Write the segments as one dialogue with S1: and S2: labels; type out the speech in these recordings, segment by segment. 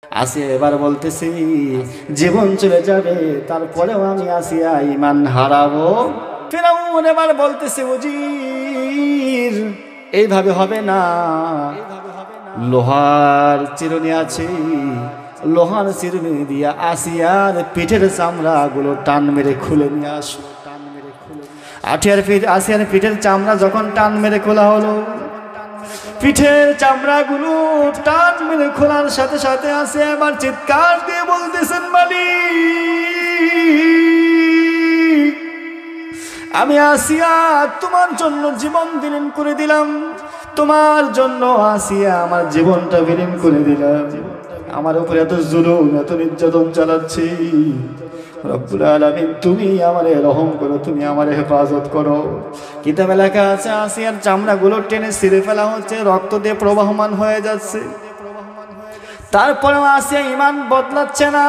S1: আসিয়া এবার বলতেছি জীবন চলে যাবে তারপরেও আমি আসিয়া ঈমান হারাবো। ফিরআউন এবার বলতেছে উজির এইভাবে হবে না, লোহার চিরুনি আছে, লোহার চিরুনি দিয়া আসিয়ার পিঠের চামড়াগুলো টান মেরে খুলে নিয়ে আসো। আসিয়ার পিঠের চামড়া যখন টান মেরে খোলা হলো, পিঠের চামড়াগুলো টান মেরে খোলার সাথে সাথে আসিয়া এবার চিৎকার দিয়ে বলতেছেন মালিক, আমি আসিয়া তোমার জন্য জীবন বিলীন করে দিলাম, তোমার জন্য আসিয়া আমার জীবনটা বিলীন করে দিলাম। আমার উপরে এত জুলুম এত নির্যাতন চালাচ্ছি, রব্বুল আলামিন তুমি আমারে রহম করো, তুমি আমারে হেফাজত করো। কিতাবে লেখা আছে আসিয়ার চামড়াগুলো টেনে ছিঁড়ে ফেলা হচ্ছে, রক্ত দিয়ে প্রবাহমান হয়ে যাচ্ছে। তারপরেও আসিয়া ঈমান বদলাচ্ছে না।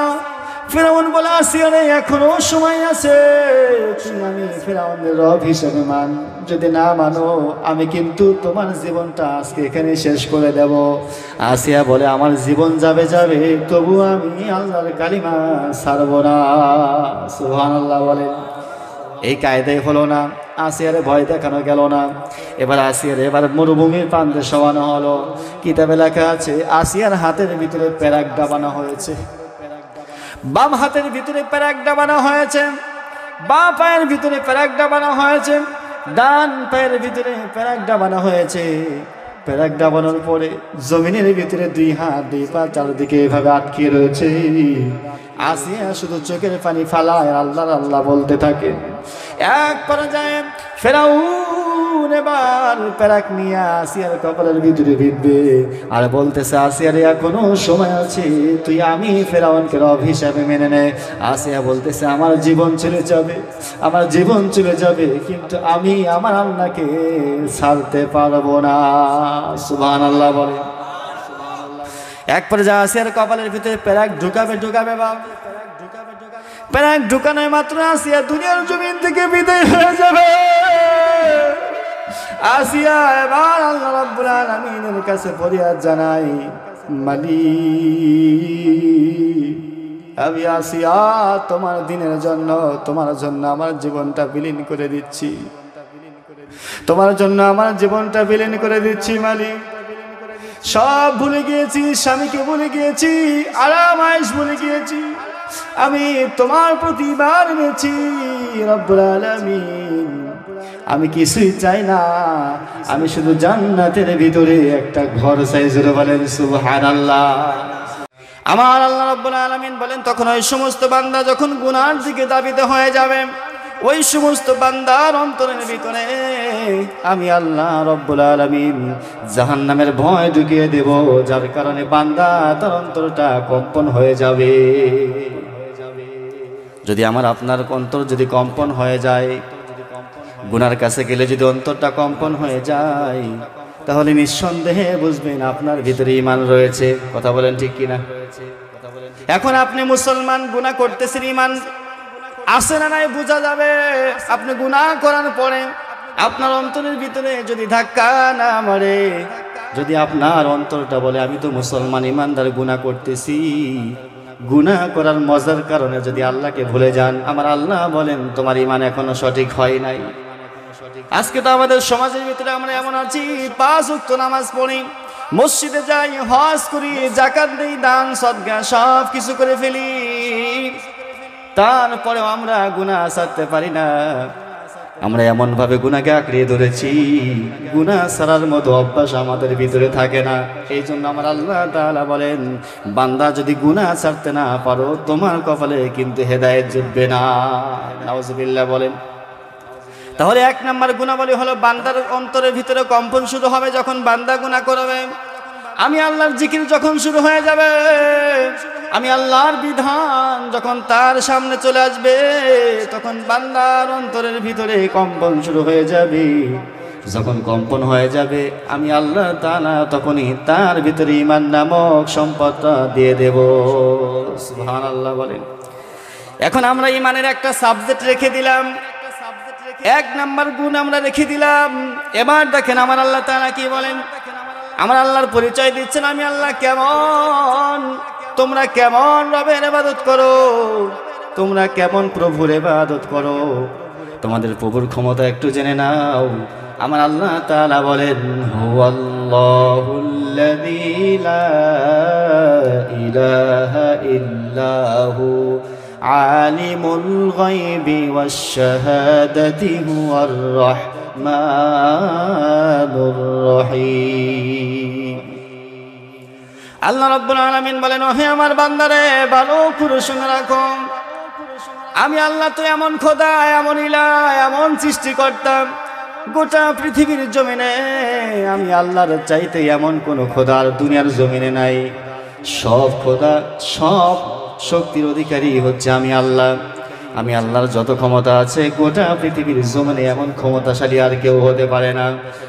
S1: ফিরআউন বলে আসিয়া রে এখনো সময় আছে, তুমি আমি ফিরআউনের রব হিসেবে মান, যদি না মানো আমি কিন্তু তোমার জীবনটা আজকে এখানে শেষ করে দেব। আসিয়া বলে আমার জীবন যাবে যাবে তবু আমি আল্লাহর কালিমা ছাড়ব না। সুবহানাল্লাহ বলেন। এই কায়দায় হলো না, আসিয়ারে ভয় দেখানো গেল না। এবার আসিয়ার এবার মরুভূমির প্রান্তে শোয়ানো হলো। কিতাবে লেখা আছে আসিয়ার হাতের ভিতরে প্যারাক ডাবানো হয়েছে, বাম হাতের ভিতরে প্যারাক ডাবানো হয়েছে, বাম পায়ের ভিতরে প্যারাক ডাবানো হয়েছে, ডান পায়ের ভিতরে প্যারাক ডাবানো হয়েছে। প্যারাক ডাবানোর পরে জমিনের ভিতরে দুই হাত দুই পা চারদিকে এভাবে আটকে রয়েছে। আসিয়া শুধু চোখের পানি ফালায় আল্লাহ আল্লাহ বলতে থাকে। এক পর্যায়ে ফিরআউন এবার প্যারাক নিয়ে আসিয়ার কপালের ভিতরে বিঁধবে আর বলতেছে আসিয়ার এখনো সময় আছে, তুই আমি ফিরআউনকে রব হিসাবে মেনে নে। আসিয়া বলতেছে আমার জীবন চলে যাবে, আমার জীবন চলে যাবে, কিন্তু আমি আমার আল্লাহকে ছাড়তে পারবো না। সুবহানাল্লাহ বলে। এক পর্যায়ে আসিয়ার কপালের ভিতরে প্যারাক ঢুকাবে বাবা, প্যারাক ঢুকানোর মাত্র আসিয়া দুনিয়ার জমিন থেকে বিদায় হয়ে যাবে। আসিয়া এবার আল্লাহ রাব্বুল আলামিনের কাছে ফরিয়াদ জানাই, মালিক আমি আসিয়া তোমার দিনের জন্য তোমার জন্য আমার জীবনটা বিলীন করে দিচ্ছি, তোমার জন্য আমার জীবনটা বিলীন করে দিচ্ছি মালিক। সব ভুলে গিয়েছি, স্বামীকে ভুলে গিয়েছি, আরাম আয়েশ ভুলে গিয়েছি, আমি তোমার প্রতি ঈমান এনেছি রব্বুল আলামিন। আমি কিছুই চাই না, আমি শুধু জান্নাতের ভিতরে একটা ঘর চাই। জোরে বলেন সুবহানাল্লাহ। আমার আল্লাহ রব্বুল আলামিন বলেন তখন ওই সমস্ত বান্দা যখন গুনার দিকে ধাবিত হয়ে যাবে, ওই সমস্ত বান্দার অন্তরের ভিতরে আমি আল্লাহ রব্বুল আলামিন জাহান্নামের ভয় ঢুকিয়ে দেব, যার কারণে বান্দা তার অন্তরটা কম্পন হয়ে যাবে। যদি আমার আপনার অন্তর যদি কম্পন হয়ে যায়, গুনার কাছে গেলে যদি অন্তরটা কম্পন হয়ে যায়, তাহলে নিঃসন্দেহে বুঝবেন আপনার ভিতরে ঈমান রয়েছে। কথা বলেন ঠিক কিনা? এখন আপনি মুসলমান, গুনাহ করতেছেন, ঈমান আছে না নাই বোঝা যাবে। আপনি গুনাহ করার পরে আপনার অন্তরের ভিতরে যদি ধাক্কা না মারে, যদি আপনার অন্তরটা বলে আমি তো মুসলমান ঈমানদার, গুনাহ করতেছি, গুনাহ করার মজার কারণে যদি আল্লাহকে ভুলে যান, আমার আল্লাহ বলেন তোমার ঈমান এখনো সঠিক হয় নাই। আজকে তো আমাদের সমাজের ভিতরে আমরা এমন আছি, 5 ওয়াক্ত নামাজ পড়ি, মসজিদে যাই, হজ করি, যাকাত দেই, দান সদকা সব কিছু করে ফেলি, তারপরেও আমরা গুনাহ ছাড়তে পারি না। আমরা এমন ভাবে গুনাহকে আঁকড়িয়ে ধরেছি, গুনাহ ছাড়ার মতো অভ্যাস আমাদের ভিতরে থাকে না। এই জন্য আমার আল্লাহ তাআলা বলেন বান্দা যদি গুনাহ ছাড়তে না পারো, তোমার কপালে কিন্তু হেদায়েত জুটবে না। নাউজুবিল্লাহ বলেন। তাহলে 1 নম্বর গুণাবলী হলো বান্দার অন্তরের ভিতরে কম্পন শুরু হবে যখন বান্দা গুনাহ করবে। আমি আল্লাহর জিকির যখন শুরু হয়ে যাবে, আমি আল্লাহর বিধান যখন তার সামনে চলে আসবে, তখন বান্দার অন্তরের ভিতরে কম্পন শুরু হয়ে যাবে। যখন কম্পন হয়ে যাবে, আমি আল্লাহ তাআলা তখনই তার ভিতরে ঈমান নামক সম্পদটা দিয়ে দেব। সুবহানাল্লাহ বলেন। এখন আমরা ঈমানের একটা সাবজেক্ট রেখে দিলাম, 1 নম্বর গুণ আমরা রেখে দিলাম। এবার দেখেন আমার আল্লাহ তাআলা কি বলেন। আমার আল্লাহর পরিচয় দিচ্ছেন আমি আল্লাহ কেমন। তোমরা কেমন রবের ইবাদত করো, তোমরা কেমন প্রভুর ইবাদত করো, তোমাদের প্রভুর ক্ষমতা একটু জেনে নাও। আমার আল্লাহ তাআলা বলেন, হুয়াল্লাহুল্লাযী লা ইলাহা ইল্লাহু আলিমুল গায়বি ওয়াশ শাহাদাতি হুয়ার রাহমানুর রহিম। আল্লাহ রাব্বুল আলামিন বলেন, হে আমার বান্দারে ভালো করে শুনে রাখো, আমি আল্লাহ তো এমন খোদা, এমন ইলাহ, এমন সৃষ্টিকর্তা, গোটা পৃথিবীর জমিনে আমি আল্লাহর চাইতে এমন কোন খোদা আর দুনিয়ার জমিনে নাই। সব খোদা, সব শক্তির অধিকারী হচ্ছে আমি আল্লাহ। আমি আল্লাহর যত ক্ষমতা আছে গোটা পৃথিবীর জমিনে এমন ক্ষমতাশালী আর কেউ হতে পারে না।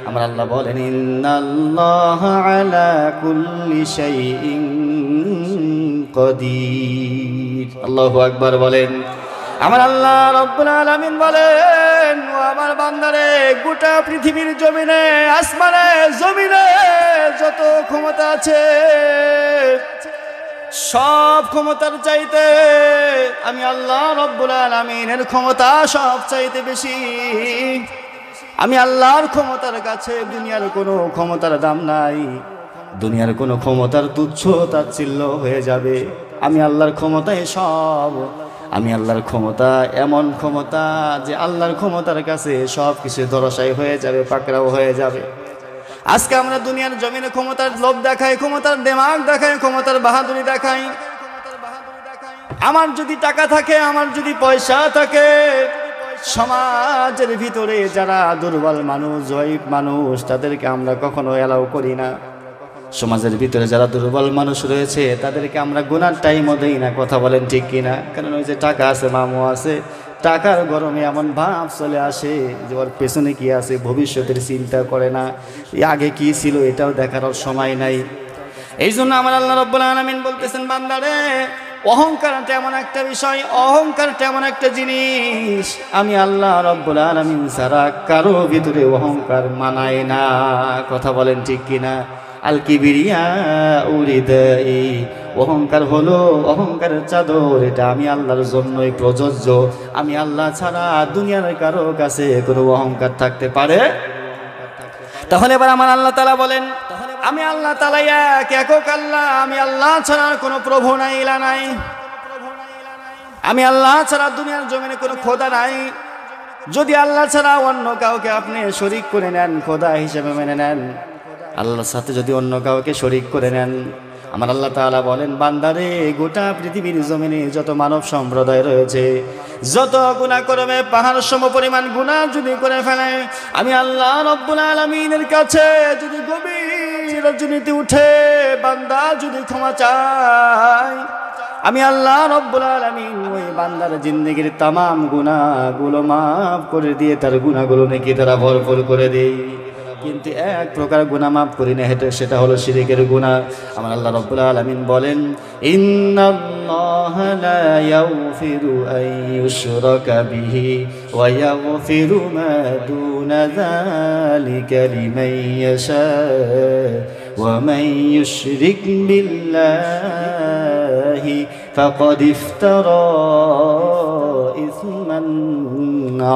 S1: আমার আল্লাহ বলেন, ইন্নাল্লাহা আলা কুল্লি শাইইন কাদির। আল্লাহু আকবার বলেন। আমার আল্লাহ রাব্বুল আলামিন বলেন, ও আমার বান্দারে, গোটা পৃথিবীর জমিনে, আসমানে জমিনে যত ক্ষমতা আছে সব ক্ষমতার চাইতে আমি আল্লাহ রাব্বুল আলামিনের ক্ষমতা সব চাইতে বেশি। আমি আল্লাহর ক্ষমতার কাছে দুনিয়ার কোনো ক্ষমতার দাম নাই, দুনিয়ার কোনো ক্ষমতার তুচ্ছ তাচ্ছিল্য হয়ে যাবে। আমি আল্লাহর ক্ষমতায় সব। আমি আল্লাহর ক্ষমতা এমন ক্ষমতা যে আল্লাহর ক্ষমতার কাছে সব কিছু ধরাশায়ী হয়ে যাবে, পাকড়াও হয়ে যাবে। আজকে আমরা দুনিয়ার জমিনে ক্ষমতার লোভ দেখাই, ক্ষমতার দিমাগ দেখাই, ক্ষমতার বাহাদুরি দেখাই। আমার যদি টাকা থাকে, আমার যদি পয়সা থাকে, সমাজের ভিতরে যারা দুর্বল মানুষ, জয়ীফ মানুষ, তাদেরকে আমরা কখনো এলাও করি না। সমাজের ভিতরে যারা দুর্বল মানুষ রয়েছে তাদেরকে আমরা গুনার টাইমও দেই না। কথা বলেন ঠিক কিনা? কারণ ওই যে টাকা আছে, মামু আছে, টাকার গরমে এমন ভাব চলে আসে যে ওর পেছনে কি আছে ভবিষ্যতের চিন্তা করে না, আগে কি ছিল এটাও দেখার সময় নাই। এই জন্য আমার আল্লাহ রাব্বুল আলামিন বলতেছেন, বান্দারে, অহংকারটা এমন একটা বিষয়, অহংকারটা এমন একটা জিনিস, আমি আল্লাহ রাব্বুল আলামিন ছাড়া কারো ভিতরে অহংকার মানায় না। কথা বলেন ঠিক কিনা? আল কিবরিয়া উরিদাই, অহংকার হলো অহংকারের চাদর, এটা আমি আল্লাহর জন্যই প্রযোজ্য। আমি আল্লাহ ছাড়া দুনিয়ার কারো কাছে কোনো অহংকার থাকতে পারে? তাহলে এবার আমার আল্লাহ তাআলা বলেন, আমি আল্লাহ তাআলা এক, একক আল্লাহ। আমি আল্লাহ ছাড়া কোনো প্রভু নাই, ইলা নাই। আমি আল্লাহ ছাড়া দুনিয়ার জমিনে কোনো খোদা নাই। যদি আল্লাহ ছাড়া অন্য কাউকে আপনি শরীক করে নেন, খোদা হিসেবে মেনে নেন, আল্লাহর সাথে যদি অন্য কাউকে শরীক করে নেন, আমার আল্লাহ তাআলা বলেন, বান্দারে, গোটা পৃথিবীর জমিনে যত মানব সম্প্রদায় রয়েছে, যত গুনাহ করবে, পাহাড় সম পরিমাণ গুনাহ যদি করে ফেলে, আমি আল্লাহ রাব্বুল আলামিনের কাছে যদি গভীর রজনীতে উঠে বান্দা যদি ক্ষমা চায়, আমি আল্লাহ রাব্বুল আলামিন ওই বান্দার জিন্দেগির তামাম গুনাহগুলো মাফ করে দিয়ে তার গুনাহগুলো নাকি তারা ভরপুর করে দেই। কিন্তু এক প্রকার গুনাহ মাফ করি না, সেটা হলো শিরকের গুনাহ। আমার আল্লাহ রাব্বুল আলামিন বলেন, ইন্নাল্লাহা লা ইয়াগফিরু আন ইউশরাকা বিহি ওয়া ইয়াগফিরু মা দুনা যালিকা লিমান ইয়াশা ওয়া মান ইউশরিক বিল্লাহি ফাকাদ ইফতারা ইসমান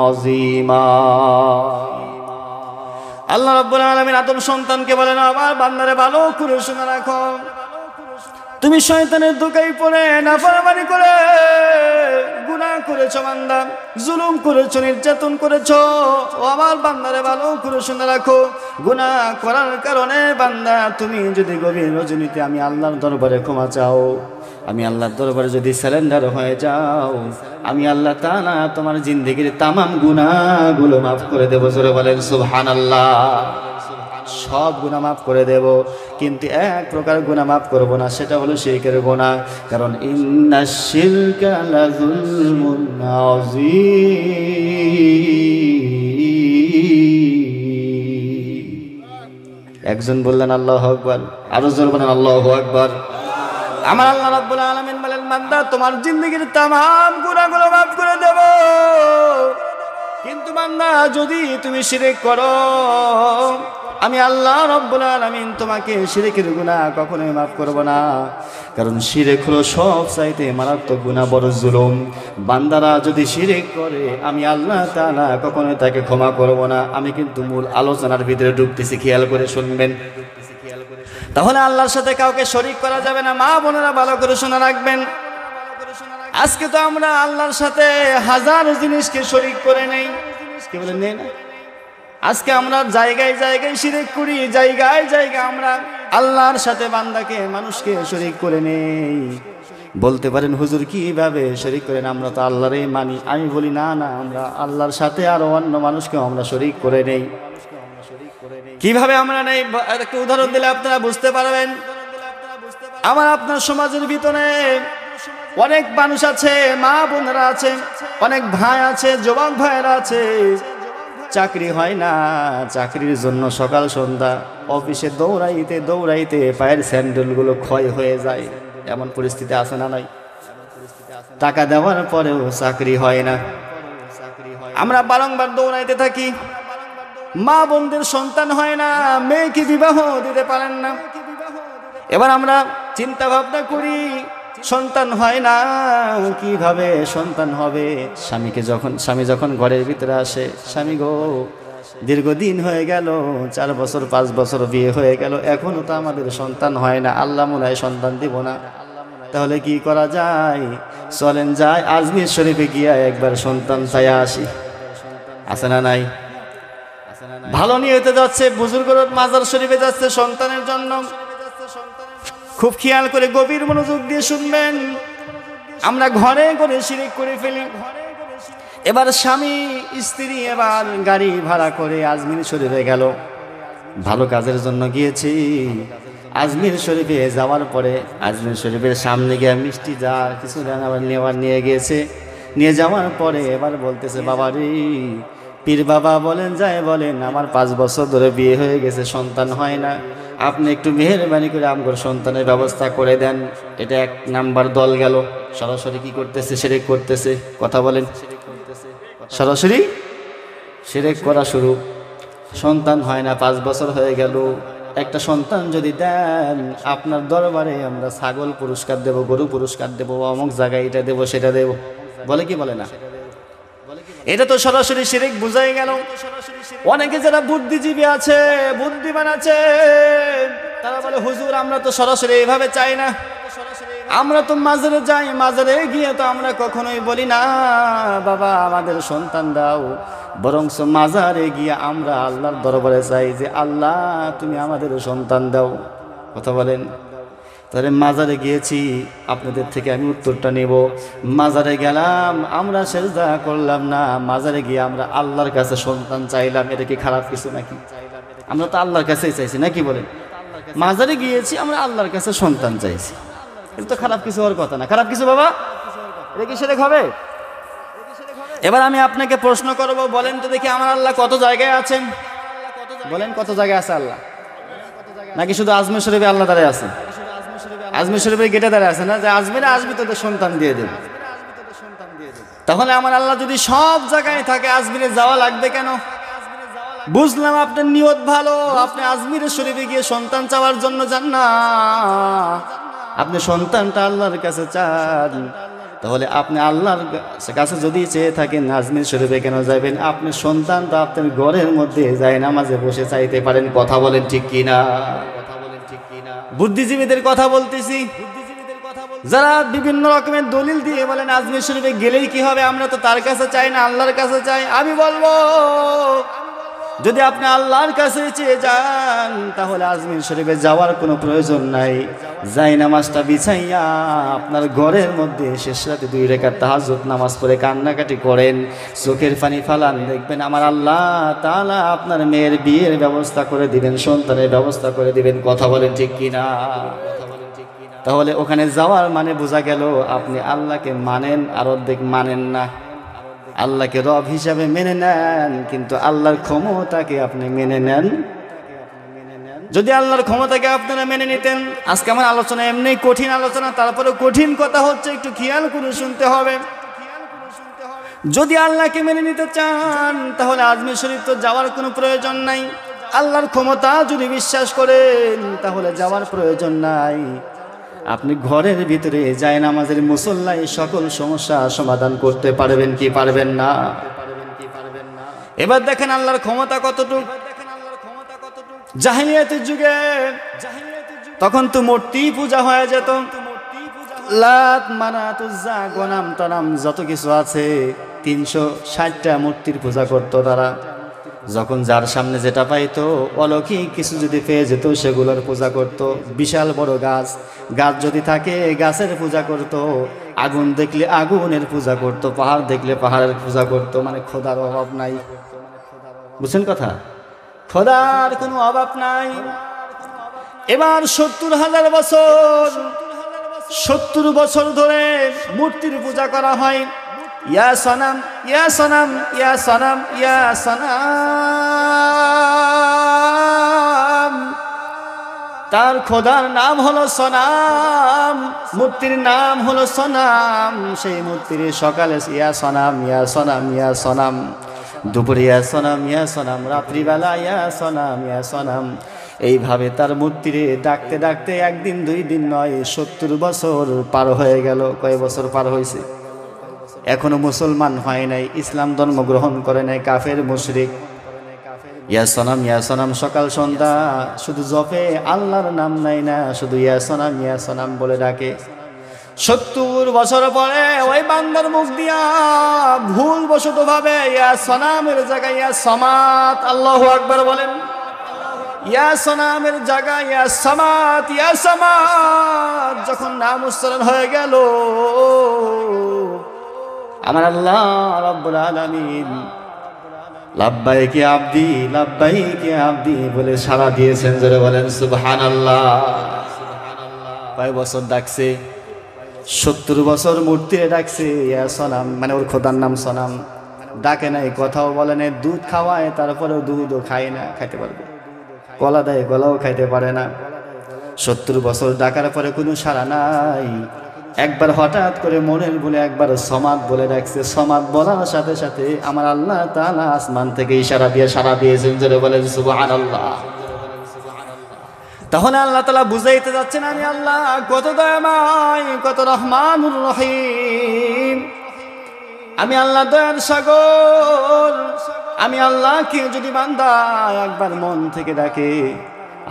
S1: আযীমা। আল্লাহ রাব্বুল আলামিন আদম সন্তানকে বলেন, আমার বান্দারে ভালো করে শুনে রাখো, তুমি শয়তানের ধোঁকায় পড়ে নাফরমানি করে গুনাহ করেছো বান্দা, জুলুম করেছো, নির্যাতন করেছো। ও আমার বান্দারে ভালো করে শুনে রাখো, গুনাহ করার কারণে বান্দা তুমি যদি গভীর রজনীতে আমি আল্লাহর দরবারে ক্ষমা চাও, আমি আল্লাহর দরবারে যদি স্যালেন্ডার হয়ে যাও, আমি আল্লাহ তাআলা তোমার জিন্দেগির তামাম গুনাহগুলো মাফ করে দেব। জোরে বলেন সুবহানাল্লাহ। সব গুনাহ মাফ করে দেব, কিন্তু এক প্রকার গুনাহ মাফ করব না, সেটা হলো শিরকের গুনাহ। কারণ ইন্নাশ শিরকা লাযুলমুন আযীম। একজন বললেন আল্লাহু আকবার, আরো জোরে বলেন আল্লাহু আকবার। আমার আল্লাহ রাব্বুল আলামিন বলেন, বান্দা, তোমার জিন্দেগির তামাম গুনাহগুলো মাফ করে দেব, কিন্তু বান্দা যদি তুমি শিরক করো, আমি আল্লাহ রব্বুল আলামিন তোমাকে শিরকের গুনাহ কখনোই মাফ করব না, কারণ শিরক হলো সবচাইতে মারাত্মক গুনাহ, বড় জুলুম। বান্দারা যদি শিরক করে আমি আল্লাহ তাআলা কখনোই তাকে ক্ষমা করব না। আমি কিন্তু মূল আলোচনার ভিতরে ঢুকতেছি, খেয়াল করে শুনবেন। তাহলে আল্লাহর সাথে কাউকে শরীক করা যাবে না। মা বোনেরা ভালো করে শোনা রাখবেন। আজকে তো আমরা আল্লাহর সাথে হাজার জিনিসকে শরীক করে নেই, কি বলেন নেই না? আজকে আমরা জায়গায় জায়গায় শিরক করি, জায়গায় জায়গায় আমরা আল্লাহর সাথে বান্দাকে মানুষকে শরীক করে নেই। বলতে পারেন হুজুর কিভাবে শরীক করেন? আমরা তো আল্লাহরই মানি। আমি বলি না না, আমরা আল্লাহর সাথে আরো অন্য মানুষকে আমরা শরীক করে নেই। কিভাবে আমরা নেই একটা উদাহরণ দিলে আপনারা বুঝতে পারবেন। আমার আপনার সমাজের ভিতরে অনেক মানুষ আছে, মা বোনেরা আছে, অনেক ভাই আছে, যুবক ভাইয়েরা আছে, চাকরি হয় না, চাকরির জন্য সকাল সন্ধ্যা অফিসে দৌড়াইতে দৌড়াইতে পায়ের স্যান্ডেলগুলো ক্ষয় হয়ে যায়। এমন পরিস্থিতি আছে না নাই? টাকা দেওয়ার পরেও চাকরি হয় না। আমরা বারংবার দৌড়াইতে থাকি, মা বোনদের সন্তান হয় না, মেয়েকে বিবাহ দিতে পারেন না। এবার আমরা চিন্তা ভাবনা করি, সন্তান হয় না, কিভাবে সন্তান হবে? স্বামী যখন ঘরের ভিতরে আসে, স্বামী গো দীর্ঘদিন হয়ে গেল, 4 বছর 5 বছর বিয়ে হয়ে গেল, এখনো তো আমাদের সন্তান হয় না, আল্লাহ মনে হয় সন্তান দিব না। তাহলে কি করা যায়? চলেন যাই আজমির শরীফে গিয়া একবার সন্তান চাইয়া আসি। আছে না নাই? ভালো নিয়তে যাচ্ছে, বুজুর্গর মাজার শরীফে যাচ্ছে সন্তানের জন্য। খুব খেয়াল করে গভীর মনোযোগ দিয়ে শুনবেন। আমরা ঘরে ঘরে শিরক করে ফেলি। এবার স্বামী স্ত্রী এবার গাড়ি ভাড়া করে আজমির শরীফে গেল, ভালো কাজের জন্য গিয়েছি। আজমির শরীফে যাওয়ার পরে আজমির শরীফের সামনে গিয়ে মিষ্টি যা কিছু আবার নিয়ে গিয়েছে। নিয়ে যাওয়ার পরে এবার বলতেছে, বাবা রে, পীর বাবা বলেন যায় বলেন, আমার 5 বছর ধরে বিয়ে হয়ে গেছে, সন্তান হয় না, আপনি একটু মেহেরবানি করে আমার সন্তানের ব্যবস্থা করে দেন। এটা 1 নাম্বার দল গেল। সরাসরি কি করতেছে? শিরক করতেছে। কথা বলেন, সরাসরি শিরক করা শুরু। সন্তান হয় না, 5 বছর হয়ে গেল। একটা সন্তান যদি দেন, আপনার দরবারে আমরা ছাগল পুরস্কার দেব, গরু পুরস্কার দেব, অমুক জায়গায় এটা দেব সেটা দেব, বলে কি বলে না? এটা তো সরাসরি শিরক বুঝাই গেল। অনেকে যারা বুদ্ধিজীবী আছে, বুদ্ধিমান আছে, তারা বলে হুজুর আমরা তো সরাসরি এইভাবে চাই না, আমরা তো মাজারে যাই, মাজারে গিয়ে তো আমরা কখনোই বলি না বাবা আমাদের সন্তান দাও, বরং মাজারে গিয়ে আমরা আল্লাহর দরবারে চাই যে আল্লাহ তুমি আমাদের সন্তান দাও। কথা বলেন। তাহলে মাজারে গিয়েছি, আপনাদের থেকে আমি উত্তরটা নেব। মাজারে গেলাম, আমরা সেজদা করলাম না, মাজারে গিয়ে আমরা আল্লাহর কাছে সন্তান চাইলাম, এটা কি খারাপ কিছু নাকি? আমরা তো আল্লাহর কাছেই চাইছি নাকি বলেন? মাজারে গিয়েছি, আমরা আল্লাহর কাছে সন্তান চাইছি, এটা তো খারাপ কিছু হওয়ার কথা না। খারাপ কিছু বাবা? এটা কি শিরক হবে? এবার আমি আপনাকে প্রশ্ন করব, বলেন তো দেখি আমার আল্লাহ কত জায়গায় আছেন? বলেন কত জায়গায় আছে আল্লাহ? নাকি শুধু আজমির শরীফে আল্লাহ দাঁড়ায় আছে? আজমির শরীফের গেটে দাঁড়ায় আছে না, যে আজমিরে আসবি তোদের সন্তান দিয়ে দেবে। তাহলে আমার আল্লাহ যদি সব জায়গায় থাকে, আজমিরে যাওয়া লাগবে কেন? বুঝলাম আপনার নিয়ত ভালো, আপনি আজমির শরীফে গিয়ে সন্তান চাওয়ার জন্য যান না, আপনি সন্তানটা আল্লাহর কাছে চান। তাহলে আপনি আল্লাহর কাছে যদি চেয়ে থাকেন, আজমির শরীফে কেন যাবেন? আপনি সন্তানটা আপনার ঘরের মধ্যে যায় নামাজে বসে চাইতে পারেন। কথা বলেন ঠিক কিনা? বুদ্ধিজীবীদের কথা বলতেছি, যারা বিভিন্ন রকমের দলিল দিয়ে বলেন আজমির শরীফে গেলেই কি হবে, আমরা তো তার কাছে চাই না, আল্লাহর কাছে চাই। আমি বলবো, যদি আপনি আল্লাহর কাছে চেয়ে যান, তাহলে আজমির শরীফে যাওয়ার কোনো প্রয়োজন নাই। যাই নামাজটা বিছাইয়া আপনার ঘরের মধ্যে শেষ রাতে 2 রাকাত তাহাজ্জুদ নামাজ পড়ে কান্নাকাটি করেন, চোখের পানি ফালান, দেখবেন আমার আল্লাহ তাআলা আপনার মেয়ের বিয়ের ব্যবস্থা করে দিবেন, সন্তানের ব্যবস্থা করে দিবেন। কথা বলেন ঠিক কিনা? তাহলে ওখানে যাওয়ার মানে বোঝা গেল আপনি আল্লাহকে মানেন আর অর্ধেক মানেন না। আল্লাহকে রব হিসাবে মেনে নেন, কিন্তু আল্লাহর ক্ষমতাকে আপনি মেনে নেন। যদি আল্লাহর ক্ষমতাকে আপনারা মেনে নিতেন, আজকে আমার আলোচনা এমনি কঠিন আলোচনা, তারপরে কঠিন কথা হচ্ছে, একটু খেয়াল করে শুনতে হবে। যদি আল্লাহকে মেনে নিতে চান, তাহলে আজমির শরীফ তো যাওয়ার কোনো প্রয়োজন নাই। আল্লাহর ক্ষমতা যদি বিশ্বাস করেন তাহলে যাওয়ার প্রয়োজন নাই। আপনি ঘরের ভিতরে যায় নামাজের মুসল্লায় সকল সমস্যা সমাধান করতে পারবেন কি পারবেন না? এবার দেখেন আল্লাহর ক্ষমতা কতটুকু। জাহিলিয়াতের যুগে তখন তো মূর্তি পূজা হয়ে যেত। লাত, মানাত, উজ্জা, গনাম তনাম যত কিছু আছে 360টা মূর্তির পূজা করত তারা। যখন যার সামনে যেটা পাইতো, অলৌকিক কিছু যদি পেয়ে যেত সেগুলোর পূজা করত। বিশাল বড় গাছ যদি থাকে গাছের পূজা করত, আগুন দেখলে আগুনের পূজা করত, পাহাড় দেখলে পাহাড়ের পূজা করত। মানে খোদার অভাব নাই, বুঝছেন কথা? খোদার কোনো অভাব নাই। এবার 70 বছর ধরে মূর্তির পূজা করা হয়। ইয়া সনাম, ইয়া সনাম, ইয়া সনাম, ইয়া সনাম। তার খোদার নাম হলো সনাম, মূর্তির নাম হলো সনাম। সেই মূর্তির সকালে ইয়া সনাম, ইয়া সনাম, ইয়া সনাম, দুপুরে ইয়া সনাম, ইয়া সনাম, রাত্রিবেলা ইয়া সনাম, ইয়া সনাম। এইভাবে তার মূর্তিরে ডাকতে ডাকতে একদিন 2 দিন নয়, 70 বছর পার হয়ে গেল। কয় বছর পার হয়েছে? এখনো মুসলমান হয় নাই, ইসলাম ধর্ম গ্রহণ করে নাই, কাফের মুশরিক। ইয়া সনাম, ইয়া সনাম সকাল সন্ধ্যা শুধু জপে, আল্লাহর নাম নাই না, শুধু ইয়া সনাম, ইয়া সনাম বলে ডাকে। 70 বছর পরে ওই বান্দার মুখ দিয়া ভুলবশত ভাবে ইয়া সনামের জায়গায় ইয়া সমাত, আল্লাহু আকবার বলেন। ইয়া সনামের জায়গায় ইয়া সমাত, ইয়া সমাত যখন নাম উচ্চারণ হয়ে গেল, আমার আল্লাহ রাব্বুল আলামিন লাব্বাইক ইয়া আবদি, লাব্বাইক ইয়া আবদি বলে সাড়া দিয়েছেন। জোরে বলেন সুবহানাল্লাহ। কয় বছর ডাকছে? 70 বছর মূর্তিরে ডাকছে ইয়া সনাম, মানে ওর খোদার নাম সনাম। ডাকে নাই, কথাও বলে নাই, দুধ খাওয়ায় তারপরেও দুধও খায় না, খাইতে পারবে। কলা দেয়, কলাও খাইতে পারে না। 70 বছর ডাকার পরে কোনো সাড়া নাই। একবার হঠাৎ করে মনের বলে একবার সমাদ বলে ডাকছে। সমাদ বলার সাথে সাথে আমার আল্লাহ তাআলা আসমান থেকে ইশারা দিয়ে সাড়া দিয়েছেন। জোরে বলেন সুবহানাল্লাহ। তখন আল্লাহ তাআলা বুঝাইতে যাচ্ছেন, আমি আল্লাহ কত দয়াময়, কত রহমানুর রহিম, আমি আল্লাহ দয়ার সাগর। আমি আল্লাহকে যদি বান্দা একবার মন থেকে ডাকে,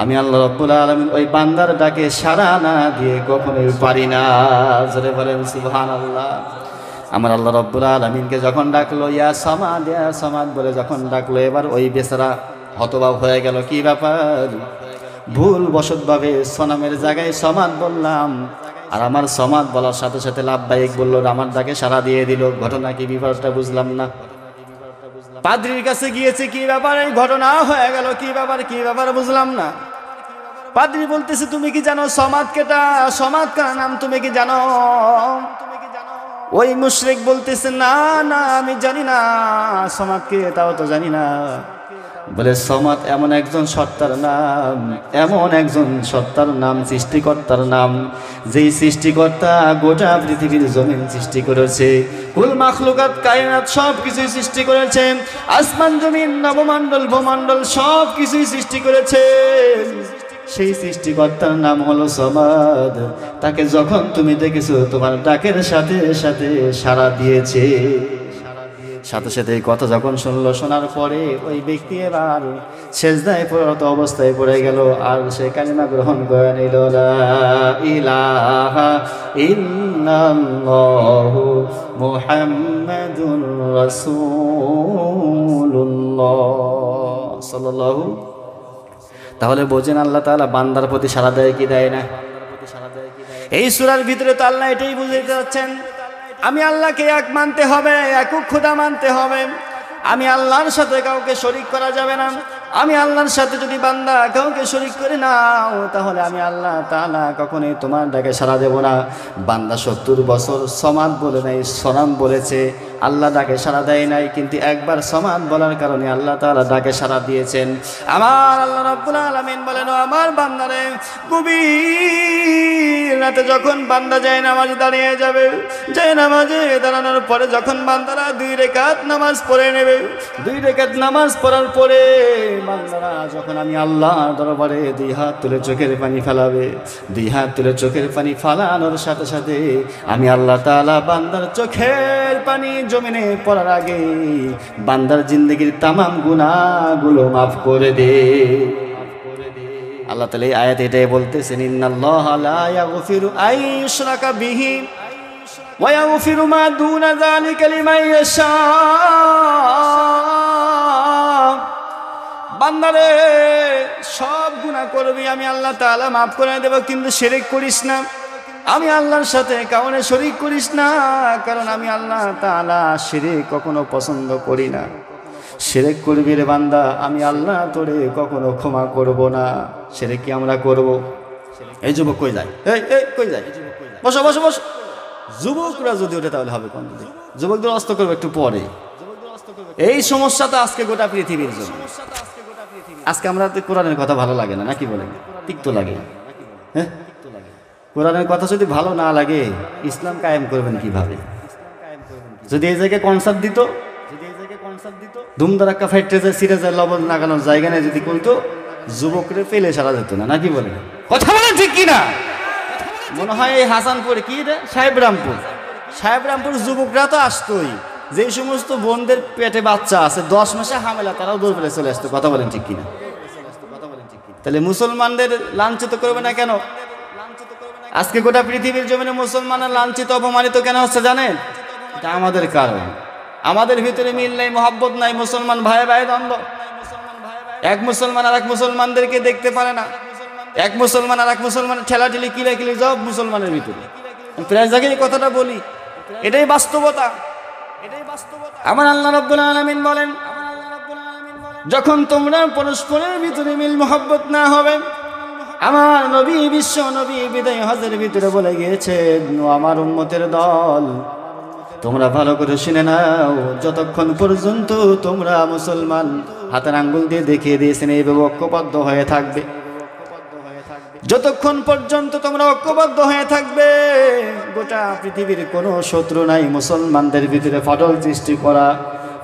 S1: আমি আল্লাহ রাব্বুল আলামিন ওই বান্দার ডাকে সাড়া না দিয়ে কখনোই পারি না। জোরে বলেন সুবহানাল্লাহ। আমার আল্লাহ রাব্বুল আলামিনকে যখন ডাকলো ইয়া সামাদ, ইয়া সামাদ বলে যখন ডাকলো, এবার ওই বেচারা হতবাক হয়ে গেল। কি ব্যাপার? ভুল বশতভাবে সনামের জায়গায় সমাদ বললাম, আর আমার সমাদ বলার সাথে সাথে লাব্বাইক বললো, আমার ডাকে সাড়া দিয়ে দিল। ঘটনা কি, বিপদটা বুঝলাম না। পাদ্রীর কাছে গিয়েছে, কি ব্যাপার, এই ঘটনা হয়ে গেল, কি ব্যাপার, কি ব্যাপার বুঝলাম না। পাদ্রী বলতেছে, তুমি কি জানো সমাদ কেটা? সমাদ কার নাম তুমি কি জানো? ওই মুশরিক বলতেছে, না না আমি জানি না সমাদ কে, তাও তো জানি না। বলে সমাদ এমন একজন সত্তার নাম, এমন একজন সত্তার নাম, সৃষ্টিকর্তার নাম, যেই সৃষ্টিকর্তা গোটা পৃথিবীর জমিন সৃষ্টি করেছে, কুল মাখলুকাত কায়নাত সব কিছুই সৃষ্টি করেছে, আসমান জমিন নবমণ্ডল ভূমণ্ডল সব কিছুই সৃষ্টি করেছে। সেই সৃষ্টিকর্তার নাম হলো সমাদ। তাকে যখন তুমি দেখেছো, তোমার ডাকের সাথে সাথে সাড়া দিয়েছে। সাথে সাথে এই কথা যখন শুনলো, শোনার পরে ওই ব্যক্তি এবার সেজদায় পড়ত অবস্থায় পড়ে গেল, আর সে কালিমা গ্রহণ করে নিল, লা ইলাহা ইল্লাল্লাহু মুহাম্মাদুর রাসূলুল্লাহ সাল্লাল্লাহু। তাহলে বোঝেন আল্লাহ তাআলা বান্দার প্রতি সাড়া দেয় কি দেয় না? এই সূরার ভিতরে তো আল্লাহ এটাই বুঝাইতে যাচ্ছেন, আমি আল্লাহকে এক মানতে হবে, একক খোদা মানতে হবে। আমি আল্লাহর সাথে কাউকে শরীক করা যাবে না। আমি আল্লাহর সাথে যদি বান্দা কাউকে শরীক করে নাও, তাহলে আমি আল্লাহ তাআলা কখনোই তোমার ডাকে সাড়া দেব না। বান্দা 70 বছর সমাদ বলে নাই, সনাম বলেছে, আল্লাহ ডাকে সাড়া দেয় নাই, কিন্তু একবার সমাদ বলার কারণে আল্লাহ তাআলা ডাকে সাড়া দিয়েছেন। আমার আল্লাহ রাব্বুল আলামিন বলেন, আমার বান্দারে গভীর রাতে যখন বান্দা যায় নামাজে দাঁড়িয়ে যাবে, যায় নামাজে দাঁড়ানোর পরে যখন বান্দারা 2 রাকাত নামাজ পড়ে নেবে, 2 রাকাত নামাজ পড়ার পরে বান্দারা যখন আমি আল্লাহর দরবারে দুই হাত তুলে চোখের পানি ফেলাবে, দুই হাত তুলে চোখের পানি ফেলানোর সাথে সাথে আমি আল্লাহ তাআলা বান্দার চোখের পানি জমিনে পড়ার আগে বান্দার জিন্দগির তামাম গুনাহগুলো মাফ করে দে। আল্লাহ তাআলা এই আয়াতে এটাই বলতেছেন, ইন্নাল্লাহা লা ইয়াগফিরু আন ইউশরাকা বিহি ওয়া ইয়াগফিরু মা দুনা যালিকা লিমান ইয়াশা। বান্দারে সব গুনাহ করবি, আমি আল্লাহ তাআলা মাফ করে দেব, কিন্তু শিরক করিস না, আমি আল্লাহর সাথে কাউকে শরীক করিস না, কারণ আমি আল্লাহ তাআলা শিরক কখনো পছন্দ করি না। শিরক করবি রে বান্দা, আমি আল্লাহ তোরে কখনো ক্ষমা করব না। শিরক কি আমরা করব? এই যুবক কই যায়, এই কই যায়, বসো বসো বসো। যুবকরা যদি ওঠে তাহলে হবে কোন দিন? যুবকদের অস্ত করবো একটু পরে। এই সমস্যা তো আজকে গোটা পৃথিবীর জন্য। আজকে আমরা কোরআনের কথা ভালো লাগে না, নাকি বলেন? তিক্ত লাগে। হ্যাঁ, কোরআনের কথা যদি ভালো না লাগে ইসলাম কায়েম করবেন কিভাবে? যদি এই জায়গায় কনসার্ট দিত, ধুমধারাক্কা ফাইটে যায়, সিরে যায়, লবণ লাগানোর জায়গা নেই যদি করতো, যুবকরে ফেলে সারা যেত না, নাকি বলেন? কথা বলেন ঠিক কিনা? মনে হয় এই হাসানপুর কি রে, সাহেবরামপুর যুবকরা তো আসতোই। যে সমস্ত বোনদের পেটে বাচ্চা আছে 10 মাসে হামেলা, তারাও দৌড় ফেলে চলে আসতো। কথা বলেন ঠিক কিনা? তাহলে মুসলমানদের লাঞ্ছিত করবে না কেন? আজকে গোটা পৃথিবীর জমিনে মুসলমানরা লাঞ্ছিত অপমানিত কেন হচ্ছে জানেন? এটা আমাদের কারণ। আমাদের ভিতরে মিল নাই, মহব্বত নাই, মুসলমান ভাই ভাই দ্বন্দ্ব। এক মুসলমান আর এক মুসলমানদেরকে দেখতে পারে না, এক মুসলমান আর এক মুসলমানের ঠেলাঠেলি কিলাকিলি সব মুসলমানের ভিতরে। প্রায় জায়গায় এই কথাটা বলি, এটাই বাস্তবতা। আমার আল্লাহ রাব্বুল আলামিন বলেন, যখন তোমরা পরস্পরের ভিতরে মিল মহব্বত না হবে, আমার নবী বিশ্ব নবী বিদায় হজের ভিতরে বলে গিয়েছেন, আমার উম্মতের দল তোমরা ভালো করে শুনে নাও, যতক্ষণ পর্যন্ত তোমরা মুসলমান হাতের আঙ্গুল দিয়ে দেখিয়ে দিয়েছেন এইভাবে ঐক্যবদ্ধ হয়ে থাকবে, যতক্ষণ পর্যন্ত তোমরা ঐক্যবদ্ধ হয়ে থাকবে, গোটা পৃথিবীর কোনো শত্রু নাই মুসলমানদের ভিতরে ফাটল সৃষ্টি করা,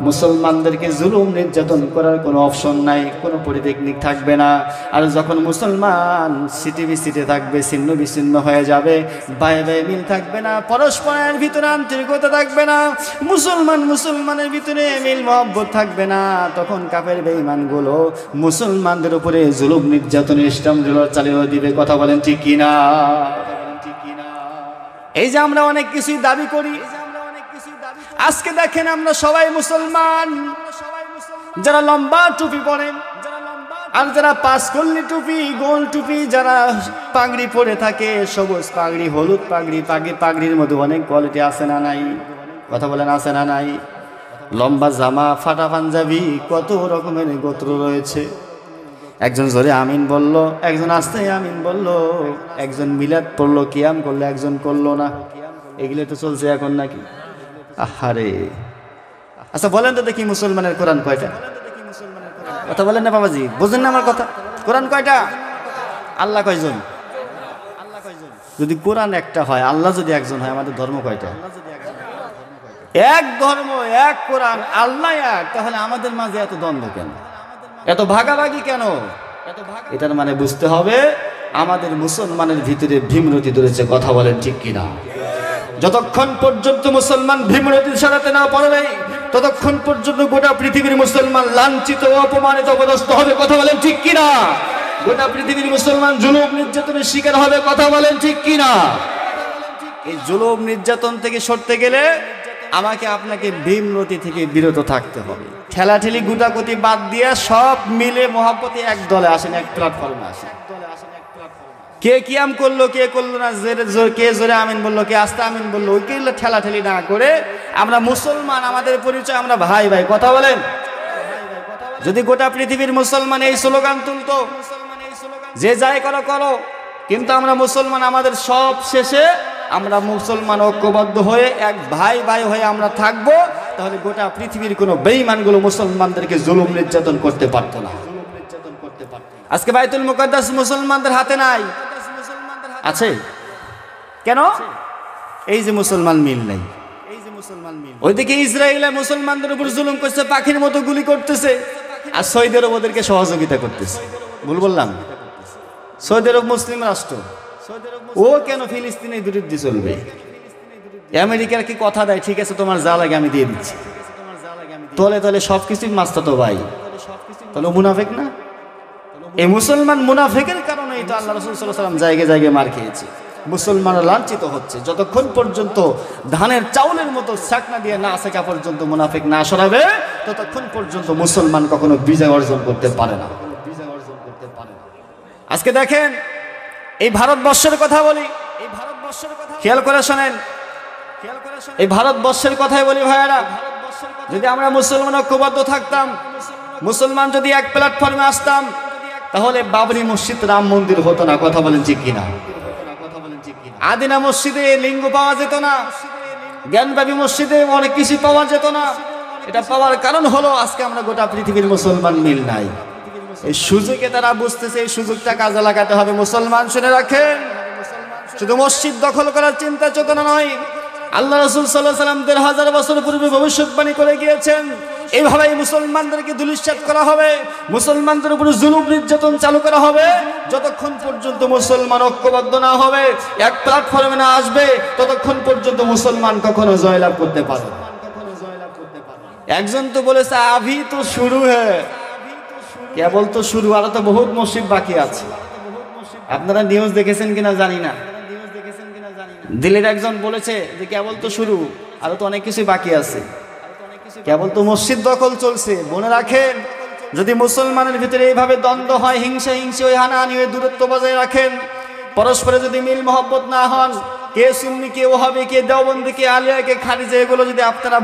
S1: মুসলমানদেরকে জুলুম নির্যাতন করার কোনো অপশন নাই, কোনো পরিটেকনিক থাকবে না। আর যখন মুসলমান সিটে বিসিটে থাকবে, ছিন্ন বিচ্ছিন্ন হয়ে যাবে, ভাই ভাই মিল থাকবে না, পরস্পরের ভিতরে আন্তরিকতা থাকবে না, মুসলমানের ভিতরে মিল মহব্বত থাকবে না, তখন কাফের বেঈমানগুলো মুসলমানদের উপরে জুলুম নির্যাতন ইসলাম চালিয়ে দিবে। কথা বলেন ঠিক কিনা? এই যে আমরা অনেক কিছুই দাবি করি, আজকে দেখেন আমরা সবাই মুসলমান, যারা লম্বা টুপি পরেন আর যারা পাঁচকল্লি টুপি, গোল টুপি, যারা পাগড়ি পরে থাকে, সবুজ পাগড়ি, হলুদ পাগড়ি, পাগড়ির মধ্যে অনেক কোয়ালিটি আছে না নাই? কথা বলেন আছে না নাই? লম্বা জামা, ফাটা পাঞ্জাবি, কত রকমের গোত্র রয়েছে। একজন জোরে আমিন বলল, একজন আস্তে আমিন বলল, একজন মিলাদ পড়লো, কিয়াম করলো, একজন করলো না। এগুলো তো চলছে এখন নাকি? আহারে, আচ্ছা বলেন তো দেখি মুসলমানের কোরআন কয়টা? কথা বলেন না বাবাজি, বুঝেন না আমার কথা? কোরআন কয়টা? আল্লাহ কয়জন? যদি কোরআন একটা হয়, আল্লাহ যদি একজন হয়, আমাদের ধর্ম কয়টা? এক ধর্ম, এক কোরআন, আল্লাহ এক, তাহলে আমাদের মাঝে এত দ্বন্দ্ব কেন, এত ভাগাভাগি কেন? এটার মানে বুঝতে হবে আমাদের মুসলমানের ভিতরে ভীমরতি ধরেছে। কথা বলেন ঠিক কিনা? যতক্ষণ পর্যন্ত মুসলমান ভীমরতির সারাতে না পারবে, ততক্ষণ পর্যন্ত গোটা পৃথিবীর মুসলমান লাঞ্ছিত, অপমানিত, অপদস্থ হবে। কথা বলেন ঠিক কিনা? গোটা পৃথিবীর মুসলমান জুলুম নির্যাতনের শিকার হবে। কথা বলেন ঠিক কিনা? এই জুলুম নির্যাতন থেকে সরতে গেলে আমাকে আপনাকে ভীমরতি থেকে বিরত থাকতে হবে। ঠেলাঠেলি গুটাগুটি বাদ দিয়ে সব মিলে মহব্বতে এক দলে আসেন, এক প্ল্যাটফর্মে আসেন। কে কিয়াম করলো, কে করলো না, কে জোরে আমিন বললো, কে আস্তে আমিন বললো, ওইগুলো ঠেলাঠেলি না করে আমরা মুসলমান, আমাদের পরিচয় আমরা ভাই ভাই। কথা বলেন। যদি গোটা পৃথিবীর মুসলমান এই স্লোগান তুলতো, যে যাই করো করো, কিন্তু আমরা মুসলমান, আমাদের সব শেষে আমরা মুসলমান ঐক্যবদ্ধ হয়ে এক ভাই ভাই হয়ে আমরা থাকবো, তাহলে গোটা পৃথিবীর কোনো বেঈমানগুলো মুসলমানদেরকে জুলুম নির্যাতন করতে পারতো না। আজকে বাইতুল মুকাদ্দাস মুসলমানদের হাতে নাই, আছে কেন? এই যে মুসলমান মিল নাই। ওইদিকে ইসরায়েলে মুসলমানদের উপর জুলুম করছে, পাখির মতো গুলি করতেছে। আর সৌদি আরব ওদেরকে সহযোগিতা করতেছে। ভুল বললাম? সৌদি আরব মুসলিম রাষ্ট্র, ও কেন ফিলিস্তিনের বিরুদ্ধে চলবে? আমেরিকার কি কথা দেয়, ঠিক আছে তোমার যা লাগে আমি দিয়ে দিচ্ছি, তলে তলে সবকিছুই মাস্তাতো ভাই, তাহলে মুনাফেক না? এই মুসলমান মুনাফেকের কারণেই তো আল্লাহ রাসূল সাল্লাল্লাহু আলাইহি ওয়াসাল্লাম জায়গায় জায়গায় মার খেয়েছে। মুসলমানরা লাঞ্ছিত হচ্ছে, যতক্ষণ পর্যন্ত ধানের চাউলের মতো ছাকনা দিয়ে না শেখা পর্যন্ত মুনাফিক না সরাবে, ততক্ষণ পর্যন্ত মুসলমান কখনো বিজয় অর্জন করতে পারে না। আজকে দেখেন, এই ভারতবর্ষের কথা বলি, খেয়াল করে শোনেন, এই ভারতবর্ষের কথাই বলি ভাইয়ারা, যদি আমরা মুসলমান ঐক্যবদ্ধ থাকতাম, মুসলমান যদি এক প্ল্যাটফর্মে আসতাম, তাহলে বাবরি মসজিদ রাম মন্দির হতো না। কথা বলেন ঠিক কিনা? আদিনা মসজিদে লিঙ্গ পাওয়া যেত না, জ্ঞানবাবী মসজিদে অনেক কিছু পাওয়া যেত না। এটা পাওয়ার কারণ হলো আজকে আমরা গোটা পৃথিবীর মুসলমান মিল নাই। এই সুযোগে তারা বুঝতেছে, এই সুযোগটা কাজে লাগাতে হবে। মুসলমান শুনে রাখেন, শুধু মসজিদ দখল করার চিন্তা চেতনা নয়, আল্লাহ রাসূল সাল্লাল্লাহু আলাইহি ওয়াসাল্লাম ১৫০০ বছর পূর্বে ভবিষ্যৎবাণী করে গিয়েছেন, এইভাবেই মুসলমানদেরকে ধূলিসাৎ করা হবে, মুসলমানদের উপরে জুলুম নির্যাতন চালু করা হবে। যতক্ষণ পর্যন্ত মুসলমান ঐক্যবদ্ধ না হবে, এক প্ল্যাটফর্মে না আসবে, ততক্ষণ পর্যন্ত মুসলমান কখনো জয়লাভ করতে পারবে না। একজন তো বলেছে আভি তো শুরু হ্যায়, কেবল তো শুরু, আরো তো বহুত মসজিদ বাকি আছে। আপনারা নিউজ দেখেছেন কিনা জানি না, দিল্লির একজন বলেছে যে কেবল তো শুরু, আরো তো অনেক কিছু বাকি আছে, কেবল তো মসজিদ দখল চলছে। মনে রাখেন, যদি মুসলমানের ভিতরে এইভাবে দ্বন্দ্ব হয়, হিংসা হিংসি ওই হানাহানি হয়ে দূরত্ব বজায় রাখেন, পরস্পরে যদি মিল মহব্বত না হন, কে সুন্নি কে ওহাবি কে দেওবন্দি কে আলিয়া কে খারিজা, এগুলো যদি আপনারা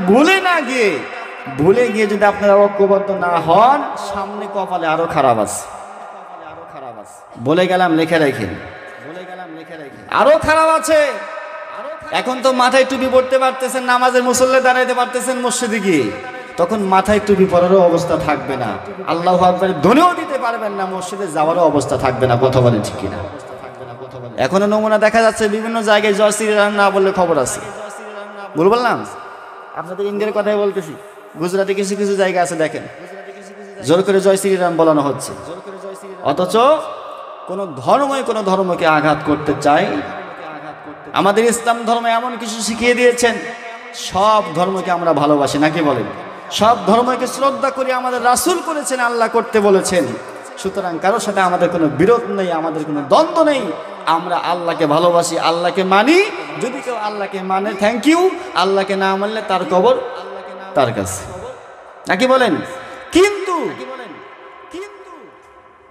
S1: ভুলে গিয়ে যদি আপনারা ঐক্যবদ্ধ না হন, সামনে কপালে আরো খারাপ আছে। বলে গেলাম, লিখে রাখেন, আরো খারাপ আছে। এখন তো মাথায় টুপি পড়তে পারতেছেন, নামাজের মুসল্লি দাঁড়াইতে পারতেছেন মসজিদে গিয়ে, তখন মাথায় টুপি পরারও অবস্থা থাকবে না, আল্লাহু আকবার ধ্বনিও দিতে পারবেন না, মসজিদে যাওয়ারও অবস্থা থাকবে না। কথা বলেন ঠিক কিনা? এখনো নমুনা দেখা যাচ্ছে বিভিন্ন জায়গায় জয় শ্রীরাম না বললে খবর আছে। ভুল বললাম? আপনাদের ইন্ডিয়ার কথাই বলতেছি, গুজরাটে কিছু কিছু জায়গা আছে দেখেন, জোর করে জয় শ্রীরাম বলানো হচ্ছে, অথচ কোন ধর্মই কোন ধর্মকে আঘাত করতে চায়। আমাদের ইসলাম ধর্ম এমন কিছু শিখিয়ে দিয়েছেন, সব ধর্মকে আমরা ভালোবাসি, নাকি বলেন? সব ধর্মকে শ্রদ্ধা করি, আমাদের রাসূল করেছেন, আল্লাহ করতে বলেছেন। সুতরাং কারোর সাথে আমাদের কোনো বিরোধ নেই, আমাদের কোনো দ্বন্দ্ব নেই। আমরা আল্লাহকে ভালোবাসি, আল্লাহকে মানি। যদি কেউ আল্লাহকে মানে থ্যাংক ইউ, আল্লাহকে না মানলে তার কবর তার কাছে, নাকি বলেন? কিন্তু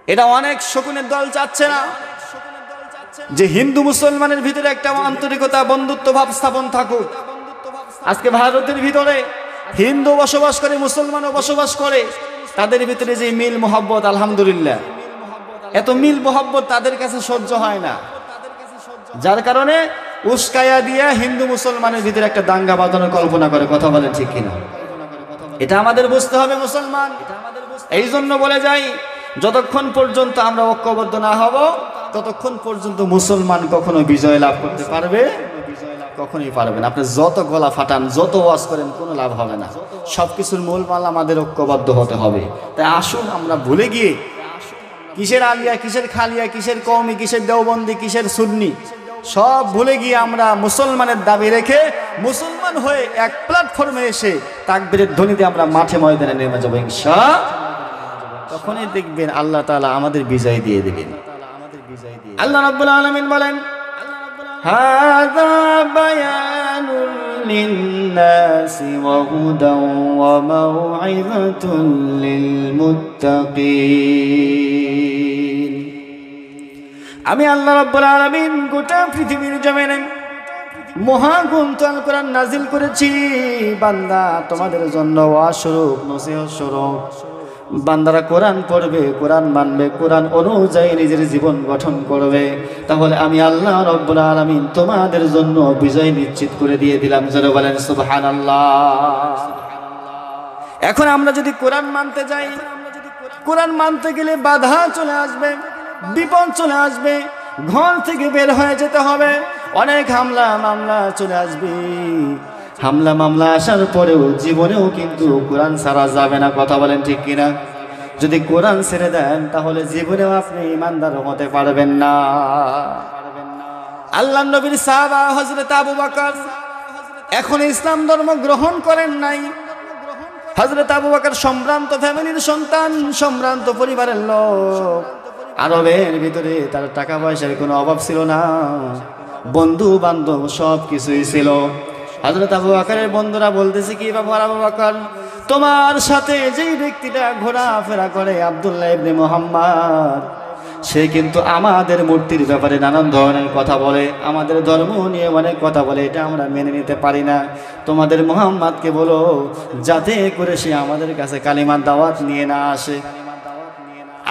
S1: এটা অনেক শকুনের দল চাচ্ছে না যে হিন্দু মুসলমানের ভিতরে একটা আন্তরিকতা, বন্ধুত্ব ভাব স্থাপন থাকুক। আজকে ভারতের ভিতরে হিন্দু বসবাস করে, মুসলমানও বসবাস করে, তাদের ভিতরে যে মিল মোহাব্বত, আলহামদুলিল্লাহ, এত মিল মোহাব্বত তাদের কাছে সহ্য হয় না, যার কারণে উস্কায়া দিয়া হিন্দু মুসলমানের ভিতরে একটা দাঙ্গা বাঁধানোর কল্পনা করে। কথা বলেন ঠিক কিনা? এটা আমাদের বুঝতে হবে মুসলমান। এই জন্য বলে যাই, যতক্ষণ পর্যন্ত আমরা ঐক্যবদ্ধ না হব, ততক্ষণ পর্যন্ত মুসলমান কখনো বিজয় লাভ করতে পারবে? কখনোই পারবে না। আপনি যত গলা ফাটান, যত ওয়াজ করেন, কোনো লাভ হবে না। সবকিছুর মূলমাল আমাদের ঐক্যবদ্ধ হতে হবে। তাই আসুন আমরা ভুলে গিয়ে কিসের আলিয়া, কিসের খালিয়া, কিসের কওমি, কিসের দেওবন্দি, কিসের সুন্নি, সব ভুলে গিয়ে আমরা মুসলমানের দাবি রেখে মুসলমান হয়ে এক প্ল্যাটফর্মে এসে তাকবীরের ধ্বনিতে আমরা মাঠে ময়দানে নেমে যাবো ইনশাআল্লাহ। তখনই দেখবেন আল্লাহ তাআলা আমাদের বিজয় দিয়ে দেবেন। আল্লাহ রাব্বুল আলামিন বলেন, হাযা বায়ানুল লিন-নাসি ওয়া হুদাও ওয়া মাউইযাতুল লিল মুত্তাকিন। আমি আল্লাহ রাব্বুল আলামিন গোটা পৃথিবীর জমিনে মহাগ্রন্থ আল কোরআন নাজিল করেছি বান্দা তোমাদের জন্য ওয়াজ স্বরূপ, নসিহত স্বরূপ। বান্দারা কোরআন পড়বে, কোরআন মানবে, কোরআন অনুযায়ী নিজের জীবন গঠন করবে, তাহলে আমি আল্লাহ রাব্বুল আলামিন তোমাদের জন্য বিজয় নিশ্চিত করে দিয়ে দিলাম। যারা বলেন সুবহানাল্লাহ। এখন আমরা যদি কোরআন মানতে যাই, কোরআন মানতে গেলে বাধা চলে আসবে, বিপদ চলে আসবে, ঘর থেকে বের হয়ে যেতে হবে, অনেক হামলা মামলা চলে আসবে। হামলা মামলা আসার পরেও জীবনেও কিন্তু কোরআন ছাড়া যাবে না। কথা বলেন ঠিক কিনা? যদি কোরআন ছেড়ে দেন তাহলে জীবনেও আপনি ইমানদার হতে পারবেন না। আল্লাহর নবীর সাহাবা হযরত আবু বকর এখন ইসলাম ধর্ম গ্রহণ করেন নাই। হযরত আবু বকর সম্ভ্রান্ত ফ্যামিলির সন্তান, সম্ভ্রান্ত পরিবারের লোক। আরবের ভিতরে তার টাকা পয়সার কোনো অভাব ছিল না, বন্ধু বান্ধব সব কিছুই ছিল। হযরত আবু বকরের বন্ধুরা বলতেছে, কি ব্যাপার আবু বকর, তোমার সাথে যেই ব্যক্তিটা ঘোরাফেরা করে আব্দুল্লাহ ইবনে মুহাম্মদ, সে কিন্তু আমাদের মূর্তির ব্যাপারে নানান ধরনের কথা বলে, আমাদের ধর্ম নিয়ে অনেক কথা বলে, এটা আমরা মেনে নিতে পারি না। তোমাদের মুহাম্মদকে বলো যাতে করে সে আমাদের কাছে কালিমার দাওয়াত নিয়ে না আসে।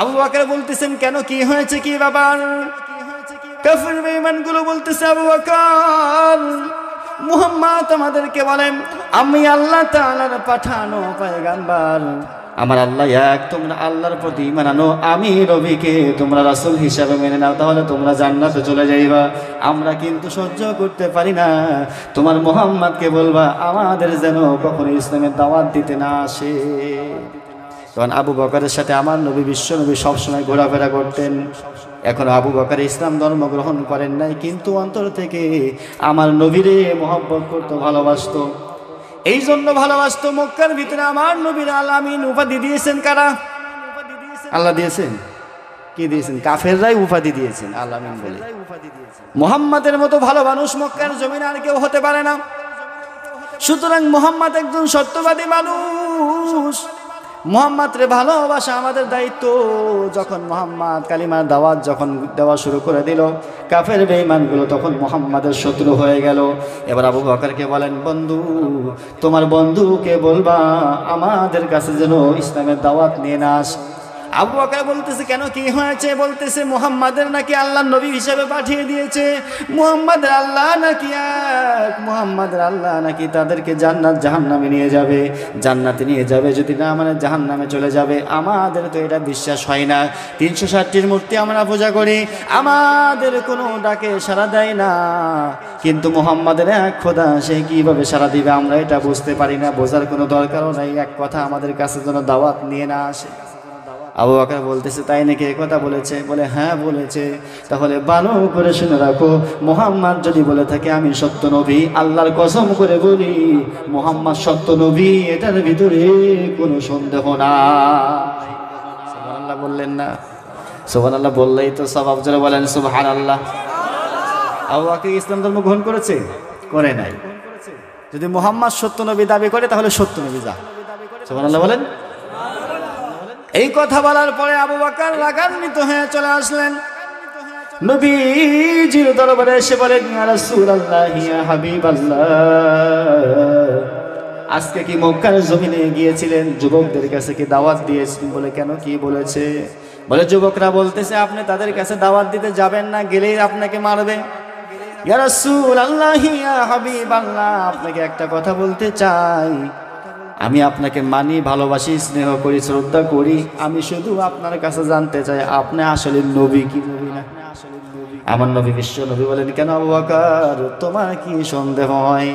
S1: আবু বকর বলতেছেন, কেন, কি হয়েছে, কি ব্যাপার? কাফির বেঈমানগুলো বলতেছে, আবু বকর, মুহাম্মদ আমাদেরকে বলেন আমি আল্লাহ তাআলার পাঠানো পয়গম্বর, আমার আল্লাহ এক, তোমরা আল্লাহর প্রতি ঈমান আনো, আমি নবীকে তোমরা রাসূল হিসাবে মেনে নাও, তাহলে তোমরা জান্নাতে চলে যাইবা। আমরা কিন্তু সহ্য করতে পারি না, তোমার মুহাম্মদকে বলবা আমাদের যেন কখনো ইসলামের দাওয়াত দিতে না আসে। তখন আবু বকরের সাথে আমার নবী বিশ্বনবী সবসময় ঘোরাফেরা করতেন। এখন আবু বকর ইসলাম ধর্ম গ্রহণ করেন নাই, কিন্তু অন্তর থেকে আমার নবীরে মহব্বত করতো, ভালোবাসতো। এই জন্য ভালোবাসতো, মক্কার ভিতরে আমার নবীর আল আমিন উপাধি দিয়েছেন কারা? আল্লাহ দিয়েছেন। কি দিয়েছেন? কাফেররাই উপাধি দিয়েছেন আল আমিন বলে। মুহাম্মাদের মতো ভালো মানুষ মক্কার জমিনে আর কেউ হতে পারে না। সুতরাং মুহাম্মদ একজন সত্যবাদী মানুষ, মুহাম্মদরে ভালোবাসা আমাদের দায়িত্ব। যখন মুহাম্মদ কালিমার দাওয়াত যখন দেওয়া শুরু করে দিল, কাফের বেঈমানগুলো তখন মুহাম্মাদের শত্রু হয়ে গেল। এবার আবু বকরকে বলেন, বন্ধু, তোমার বন্ধুকে বলবা আমাদের কাছে যেন ইসলামের দাওয়াত নিয়ে না আসে। আবু বকর বলতেছে, কেন, কি হয়েছে? বলতেছে, মুহাম্মাদের নাকি আল্লাহ নবী হিসেবে পাঠিয়ে দিয়েছে, মুহাম্মাদের আল্লাহ নাকি এক, মুহাম্মাদের আল্লাহ নাকি তাদেরকে জান্নাত জাহান্নামে নিয়ে যাবে, জান্নাতে নিয়ে যাবে, যদি না মানে জাহান্নামে চলে যাবে। আমাদের তো এটা বিশ্বাস হয় না, 360টির মূর্তি আমরা পূজা করি, আমাদের কোনো ডাকে সাড়া দেয় না, কিন্তু মুহাম্মাদের এক খোদা, সে কিভাবে সাড়া দিবে আমরা এটা বুঝতে পারি না, বোঝার কোনো দরকারও নাই, এক কথা আমাদের কাছে যেন দাওয়াত নিয়ে না আসে। আবু বকর বলতেছে, তাই নাকি, এই কথা বলেছে? বলে, হ্যাঁ বলেছে। তাহলে ভালো করে শুনে রাখো, মুহাম্মদ যদি বলে থাকে আমি সত্য নবী, আল্লাহর কসম করে বলি মুহাম্মদ সত্য নবী, এটার ভিতরে কোনো সন্দেহ নাই। সুবহানাল্লাহ বললেন না? সুবহানাল্লাহ বললেই তো সওয়াব, জোরে বলেন সুবহানাল্লাহ। আবু বকর ইসলাম ধর্ম গ্রহণ করেছে? করে নাই। যদি মুহাম্মদ সত্য নবী দাবি করে তাহলে সত্য নবী যা। সুবহানাল্লাহ বলেন। এই কথা বলার পরে আবু বকর রাগান্বিত হয়ে চলে আসলেন, নবীজির দরবারে এসে বলেন, ইয়া রাসূলুল্লাহ, ইয়া হাবিবাল্লাহ, আজকে কি মক্কার জমিনে গিয়েছিলেন, যুবকদের কাছে কি দাওয়াত দিয়েছিলেন? বলে, কেন, কি বলেছে? বলে, যুবকরা বলতেছে আপনি তাদের কাছে দাওয়াত দিতে যাবেন না, গেলেই আপনাকে মারবে। ইয়া রাসূলুল্লাহ, ইয়া হাবিবাল্লাহ, আপনাকে একটা কথা বলতে চাই, আমি আপনাকে মানি, ভালোবাসি, স্নেহ করি, শ্রদ্ধা করি, আমি শুধু আপনার কাছে জানতে চাই আপনি আসলে নবী কি নবী না? আমার নবী বিশ্ব নবী। বলেন, কেন আবু বকর, তোমার কি সন্দেহ হয়?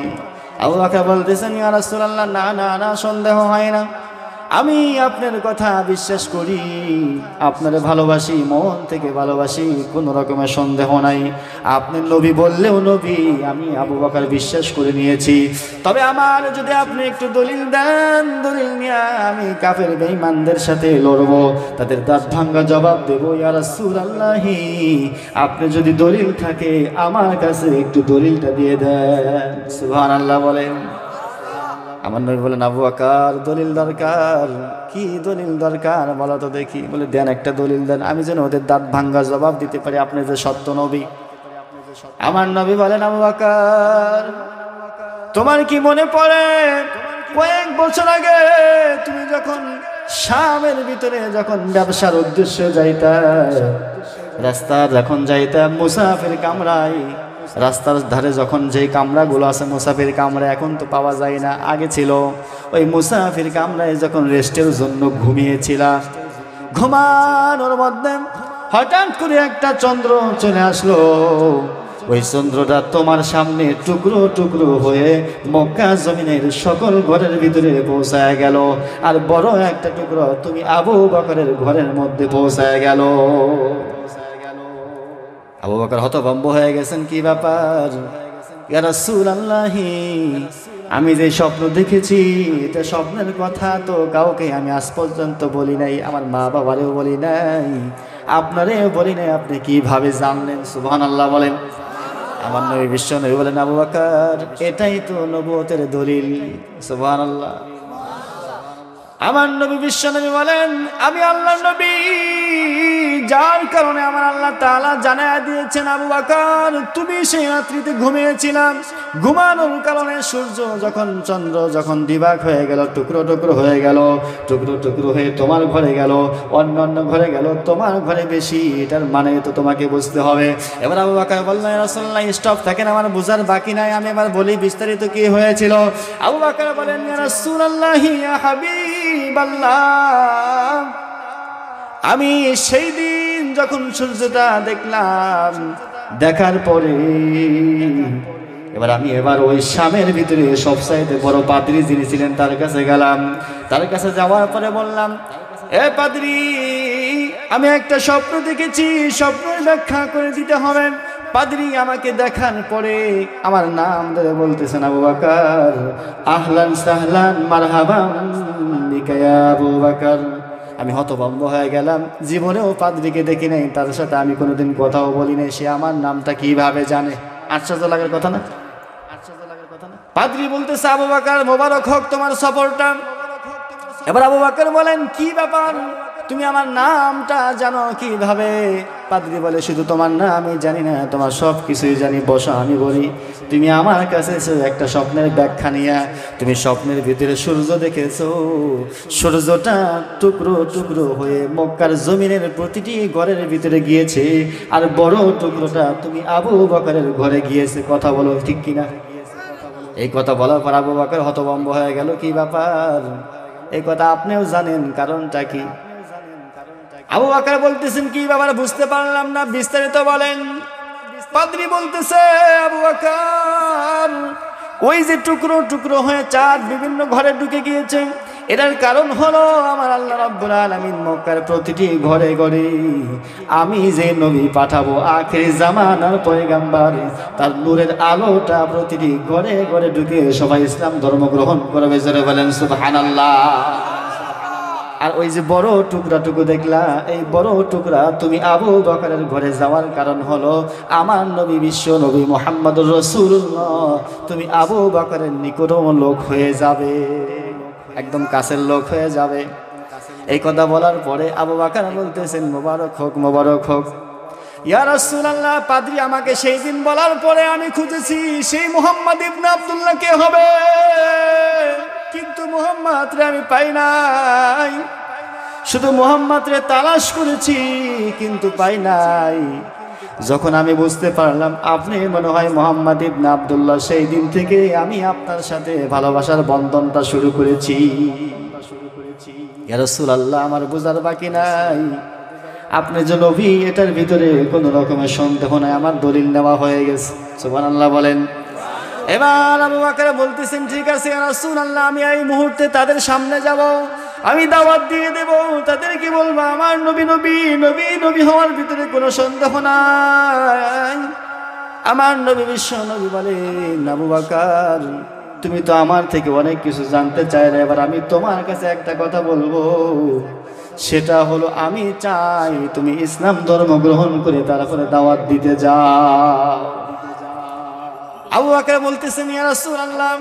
S1: আবু বকর বলতেছেন, ইয়া রাসূলুল্লাহ, না না না, সন্দেহ হয় না, আমি আপনার কথা বিশ্বাস করি, আপনার ভালোবাসি, মন থেকে ভালোবাসি, কোনো রকমের সন্দেহ নাই, আপনি নবী বললেও নবী, আমি আবু বকর বিশ্বাস করে নিয়েছি। তবে আমার যদি আপনি একটু দলিল দেন, দলিল নিয়ে আমি কাফের বেঈমানদের সাথে লড়বো, তাদের দাঁত ভাঙ্গা জবাব দেবো। ইয়া রাসূলুল্লাহ, আপনি যদি দলিল থাকে আমার কাছে একটু দলিলটা দিয়ে দেন। সুবহানাল্লাহ বলেন। আমার নবী বলেন, আবু বকর, দলিল দরকার? কি দলিল দরকার বলো তো দেখি। বলে, দেন, একটা দলিল দেন, আমি যেন ওদের দাঁত ভাঙ্গা জবাব দিতে পারি আপনি যে সত্য নবী। আমার নবী বলেন, আবু বকর, তোমার কি মনে পড়ে কয়েক বছর আগে তুমি যখন শামের ভিতরে যখন ব্যবসার উদ্দেশ্যে যাইতা, রাস্তা যখন যাইতা, মুসাফির কামরায়, রাস্তার ধারে যখন যেই কামরাগুলো আছে মুসাফির কামরা, এখন তো পাওয়া যায় না, আগে ছিল, ওই মুসাফির কামরায় যখন রেস্টের জন্য ঘুমিয়েছিলা, ঘুমানোর মধ্যে হঠাৎ করে একটা চন্দ্র চলে আসলো, ওই চন্দ্রটা তোমার সামনে টুকরো টুকরো হয়ে মক্কা জমিনের সকল ঘরের ভিতরে পৌঁছায় গেল, আর বড় একটা টুকরো তুমি আবু বকরের ঘরের মধ্যে পৌঁছায় গেল। আবু বকর হতভম্ব হয়ে গেছেন, কি ব্যাপার ইয়া রাসূলুল্লাহ, আমি যে স্বপ্ন দেখেছি এটা স্বপ্নের কথা তো কাউকে আমি আজ পর্যন্ত বলি নাই, আমার মা বাবারেও বলি নাই, আপনারেও বলি নাই, আপনি কিভাবে জানলেন? সুবহানাল্লাহ বলেন। আমার নবী বিশ্ব নবী বলেন, আবু বকর এটাই তো নবুয়তের দলিল। সুবহানাল্লাহ। আমার নবী বিশ্ব নবী বলেন, আমি আল্লাহর নবী, যার কারণে আমার আল্লাহ তাআলা জানায়া দিয়েছেন আবু বকর তুমি সেই রাত্রিতে ঘুমিয়েছিলাম, ঘুমানোর কারণে সূর্য যখন চন্দ্র যখন দিবাক হয়ে গেল, টুকরো টুকরো হয়ে গেল, টুকরো টুকরো হয়ে তোমার ঘরে গেল, অন্য অন্য ঘরে গেল, তোমার ঘরে বেশি, এটার মানে তো তোমাকে বুঝতে হবে। এবার আবু বকর বললেন, ইয়া রাসূলুল্লাহ স্টপ থাকেন, আমার বোঝার বাকি নাই, আমি এবার বলি বিস্তারিত কি হয়েছিল। আবু বকর বলেন, ইয়া রাসূলুল্লাহ ইয়া হাবিবাল্লাহ, আমি সেই দিন যখন সূর্যটা দেখলাম, দেখার পরে এবার ওই শামের ভিতরে সবচাইতে বড় পাদ্রী যিনি ছিলেন তার কাছে গেলাম। তার কাছে যাওয়ার পরে বললাম, এ পাদ্রী, আমি একটা স্বপ্ন দেখেছি, স্বপ্নের ব্যাখ্যা করে দিতে হবে। পাদ্রী আমাকে দেখার পরে আমার নাম ধরে বলতেছেন, আবু বকর, আহলান সাহলান মারহাবান বিকা ইয়া আবু বকর। আমি হতভম্ব হয়ে গেলাম, জীবনেও পাদ্রীকে দেখি নাই, তার সাথে আমি কোনোদিন কথাও বলি নাই, সে আমার নামটা কিভাবে জানে? আশ্চর্য লাগার কথা না? পাদ্রী বলতেছে, আবু বকর মোবারক হোক তোমার সফরটা। এবার আবু বকর বলেন, কি ব্যাপার, তুমি আমার নামটা জানো কিভাবে? পাদ্রী বলে, শুধু তোমার নাম আমি জানি না, তোমার সব কিছুই জানি, বসো আমি বলি। তুমি আমার কাছে একটা স্বপ্নের ব্যাখ্যা নিয়ে, তুমি স্বপ্নের ভিতরে সূর্য দেখেছো, সূর্যটা টুকরো টুকরো হয়ে মক্কার জমিনের প্রতিটি ঘরের ভিতরে গিয়েছে, আর বড় টুকরোটা তুমি আবু বকরের ঘরে গিয়েছে, কথা বলো ঠিক কিনা? এই কথা বলার পর আবু বকর হতভম্ব হয়ে গেল, কি ব্যাপার, এই কথা আপনিও জানেন, কারণটা কি? আবু বকর বলতেছেন, কি ব্যাপার বুঝতে পারলাম না, বিস্তারিত বলেন। পাদ্রী বলতেছে, আবু বকর, ওই যে টুকরো টুকরো হয়ে চাঁদ বিভিন্ন ঘরে ঢুকে গিয়েছে, এটার কারণ হলো আমার আল্লাহ রাব্বুল আলামিন মক্কার প্রতিটি ঘরে ঘরে আমি যে নবী পাঠাবো, আখিরি জামানার পয়গাম্বার, তার নূরের আলোটা প্রতিটি ঘরে ঘরে ঢুকে সবাই ইসলাম ধর্ম গ্রহণ করবে। জোরে বলেন সুবহানাল্লাহ। আর ওই যে বড় টুকরাটুকু দেখলা, এই বড় টুকরা তুমি আবু বকরের ঘরে যাওয়ার কারণ হলো আমার নবী বিশ্ব নবী মুহাম্মদুর রাসূলুল্লাহ, তুমি আবু বকরের নিকট লোক হয়ে যাবে, একদম কাছের লোক হয়ে যাবে। এই কথা বলার পরে আবু বকর বলতেছেন, মোবারক হোক মোবারক হোক। ইয়া রাসূলুল্লাহ, পাদ্রী আমাকে সেই দিন বলার পরে আমি খুঁজেছি সেই মুহাম্মদ ইবনে আব্দুল্লাহ কে হবে, কিন্তু মুহাম্মদ রে আমি পাই নাই, শুধু মুহাম্মদ রে তালাশ করেছি কিন্তু পাই নাই। যখন আমি বুঝতে পারলাম আপনি মনে হয় মুহাম্মদ ইবনে আব্দুল্লাহ, সেই দিন থেকে আমি আপনার সাথে ভালোবাসার বন্ধনটা শুরু করেছি। ইয়া রাসূলুল্লাহ, আমার বুঝার বাকি নাই, আপনি যে নবী এটার ভিতরে কোনো রকমের সন্দেহ নাই, আমার দলিল নেওয়া হয়ে গেছে। সুবহানাল্লাহ বলেন। এবার আবু বকর বলতেছেন, ঠিক আছে ইয়া রাসূলুল্লাহ, আমি এই মুহূর্তে তাদের সামনে যাব, আমি দাওয়াত দিয়ে দেব, তাদেরকে বলবো আমার নবী নবী নবী নবী হওয়ার ভিতরে কোনো সন্দেহ নাই। আমার নবী বিশ্ব নবী বলেন, আবু বকর তুমি তো আমার থেকে অনেক কিছু জানতে চাইলে, এবার আমি তোমার কাছে একটা কথা বলবো, সেটা হলো আমি চাই তুমি ইসলাম ধর্ম গ্রহণ করে তারপরে দাওয়াত দিতে যাও। আবু বকর বলতেছেন, ইয়া রাসূলুল্লাহ,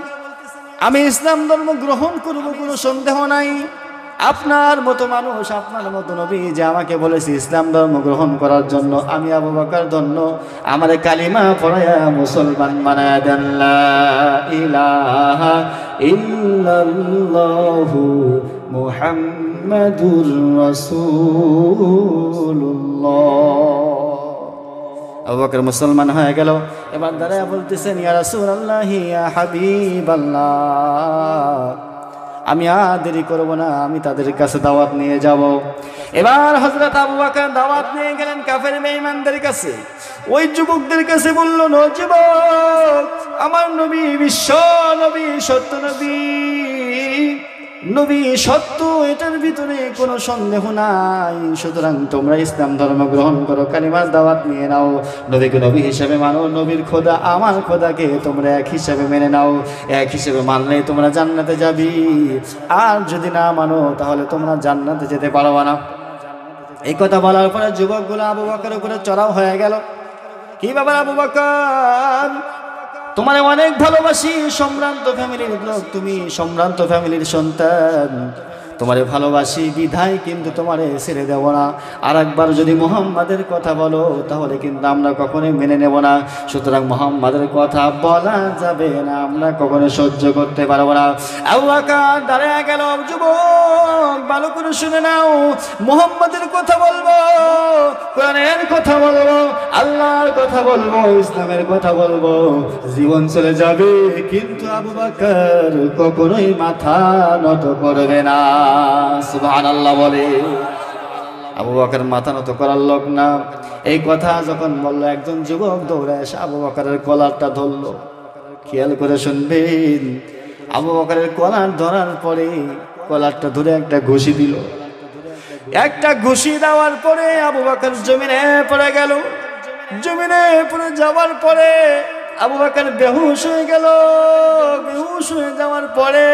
S1: আমি ইসলাম ধর্ম গ্রহণ করব, কোনো সন্দেহ নাই, আপনার মতো মানুষ, আপনার মতো নবী যে আমাকে বলেছে ইসলাম ধর্ম গ্রহণ করার জন্য, আমি আবু বকর ধন্য, আমার কালিমা পড়ায়া মুসলমান বানায়া দেন, লা ইলাহা ইল্লাল্লাহু মুহাম্মাদুর রাসূলুল্লাহ। আবু বকর মুসলমান হয়ে গেল। এবার দাঁড়ায় বলতেছেন, ইয়া রাসূলুল্লাহ ইয়া হাবিবাল্লাহ, আমি আর দেরি করব না, আমি তাদের কাছে দাওয়াত নিয়ে যাব। এবার হযরত আবু বকর দাওয়াত নিয়ে গেলেন কাফের বেঈমানদের কাছে। ওই যুবকদের কাছে বলল, যুবক, আমার নবী বিশ্ব নবী, সত্য নবী, নবী সত্য, এটার ভিতরে কোনো সন্দেহ নাই। সুতরাং তোমরা ইসলাম ধর্ম গ্রহণ করো, কালিমার দাওয়াত নিয়ে নাও, নবীকে নবী হিসেবে মানো, নবীর খোদা আমার খোদাকে তোমরা এক হিসেবে মেনে নাও। এক হিসেবে মানলেই তোমরা জান্নাতে যাবি, আর যদি না মানো তাহলে তোমরা জান্নাতে যেতে পারবে না। এই কথা বলার পরে যুবকগুলো আবু বকরের উপরে চড়াও হয়ে গেল। কি ব্যাপার আবু বকর, তোমারে অনেক ভালোবাসি, সম্ভ্রান্ত ফ্যামিলির লোক, তুমি সম্ভ্রান্ত ফ্যামিলির সন্তান, তোমারে ভালোবাসি বিধায় কিন্তু তোমারে ছেড়ে দেব না। আর একবার যদি মুহাম্মাদের কথা বলো তাহলে কিন্তু আমরা কখনোই মেনে নেব না। সুতরাং মুহাম্মাদের কথা বলা যাবে না, আমরা কখনো সহ্য করতে পারবো না। আবু বকর দাঁড়িয়ে গেল। যুবক, ভালো করে শুনে নাও, মুহাম্মাদের কথা বলবো, কোরআনের কথা বলবো, আল্লাহর কথা বলবো, ইসলামের কথা বলবো, জীবন চলে যাবে, কিন্তু আবু বকর কখনোই মাথা নত করবে না। সুবহানাল্লাহ বলে। আবু বকর মাথা নত করার লোক না। এই কথা যখন বলল, একজন যুবক দৌড়ে এসে আবু বকরের কলারটা ধরলো। খেয়াল করে শুনবেন, আবু বকরের কলার ধরার পরে কলারটা ধরে একটা ঘুষি দিল। একটা ঘুষি দেওয়ার পরে আবু বকর জমিনে পড়ে গেল। জমিনে পড়ে যাওয়ার পরে আবু বকর বেহুশ হয়ে গেল। বেহুশ হয়ে যাওয়ার পরে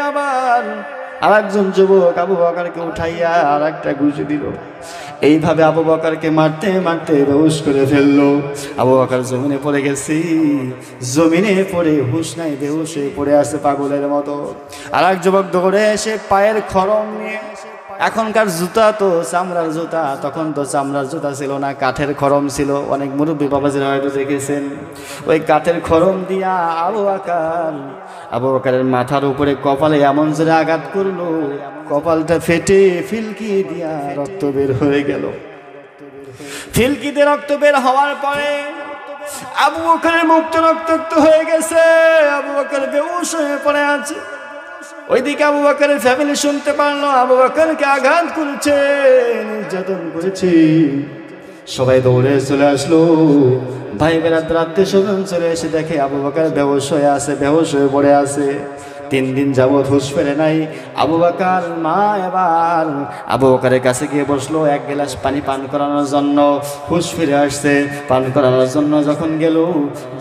S1: আবার আরেকজন যুবক আবু বকরকে উঠাইয়া আর একটা ঘুষি দিল। এইভাবে আবু বকরকে মারতে মারতে বেহুশ করে ফেললো। আবু বকর জমিনে পড়ে গেছি, জমিনে পড়ে হুঁশ নাই, বেহুশ হয়ে পড়ে আছে পাগলের মতো। আর এক যুবক দৌড়ে এসে পায়ের খড়ম নিয়ে, এখনকার জুতা তো চামড়ার জুতা, তখন তো চামড়ার জুতা ছিল না, কাঠের খড়ম ছিল। অনেক মুরব্বী বাবাজিরা হয়তো দেখেছেন। ওই কাঠের খড়ম দিয়া আবু বকরের মাথার উপরে কপালে এমন জোরে আঘাত করলো, কপালটা ফেটে ফিলকি দিয়া রক্ত বের হয়ে গেল। ফিলকিতে রক্ত বের হওয়ার পরে আবু বকরের মুখটা রক্তাক্ত হয়ে গেছে। আবু বকর বেহুশ হয়ে পড়ে আছে। ওইদিকে আবু বকরের ফ্যামিলি শুনতে পারলো আবু বকরকে আঘাত করেছে, নির্যাতন করেছে। সবাই দৌড়ে চলে আসলো। ভাই বেরাত রাত্রে স্বজন চলে এসে দেখে আবু বকর বেহুশ হয়ে আছে, বেহুশ হয়ে পড়ে আছে। 3 দিন যাবৎ হুঁশ ফেরে নাই। আবু বকর মা এবার আবু বকরের কাছে গিয়ে বসলো 1 গ্লাস পানি পান করানোর জন্য। হুঁশ ফিরে আসছে, পান করানোর জন্য যখন গেল,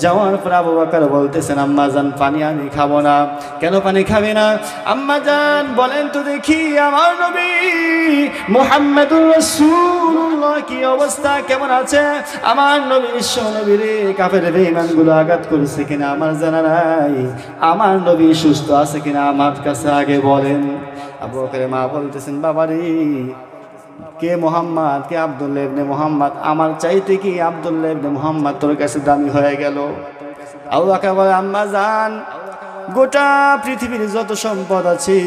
S1: যাওয়ার পর আবু বকর বলতেছেন, আম্মা জান পানি আমি খাবো না। কেন পানি খাবে না? আম্মা জান বলেন তো দেখি, আমার নবী মুহাম্মদুর রাসূলুল্লাহ কি অবস্থা, কেমন আছে? আমার নবী বিশ্ব নবীরে কাফের বেঈমানগুলো আঘাত করেছে কিনা আমার জানা নাই। আমার নবী সুস্থ আছে কিনা আমার কাছে আগে বলেন। আবু বকরের মা বলতেছেন, বাবারে, কে মুহাম্মদ, কে আব্দুল্লাহ ইবনে মুহাম্মদ, আমার চাইতে কি আব্দুল্লাহ ইবনে মুহাম্মদ তোর কাছে দামি হয়ে গেল? আবু বকর বলে, আম্মা জান, গোটা পৃথিবীর যত সম্পদ আছে,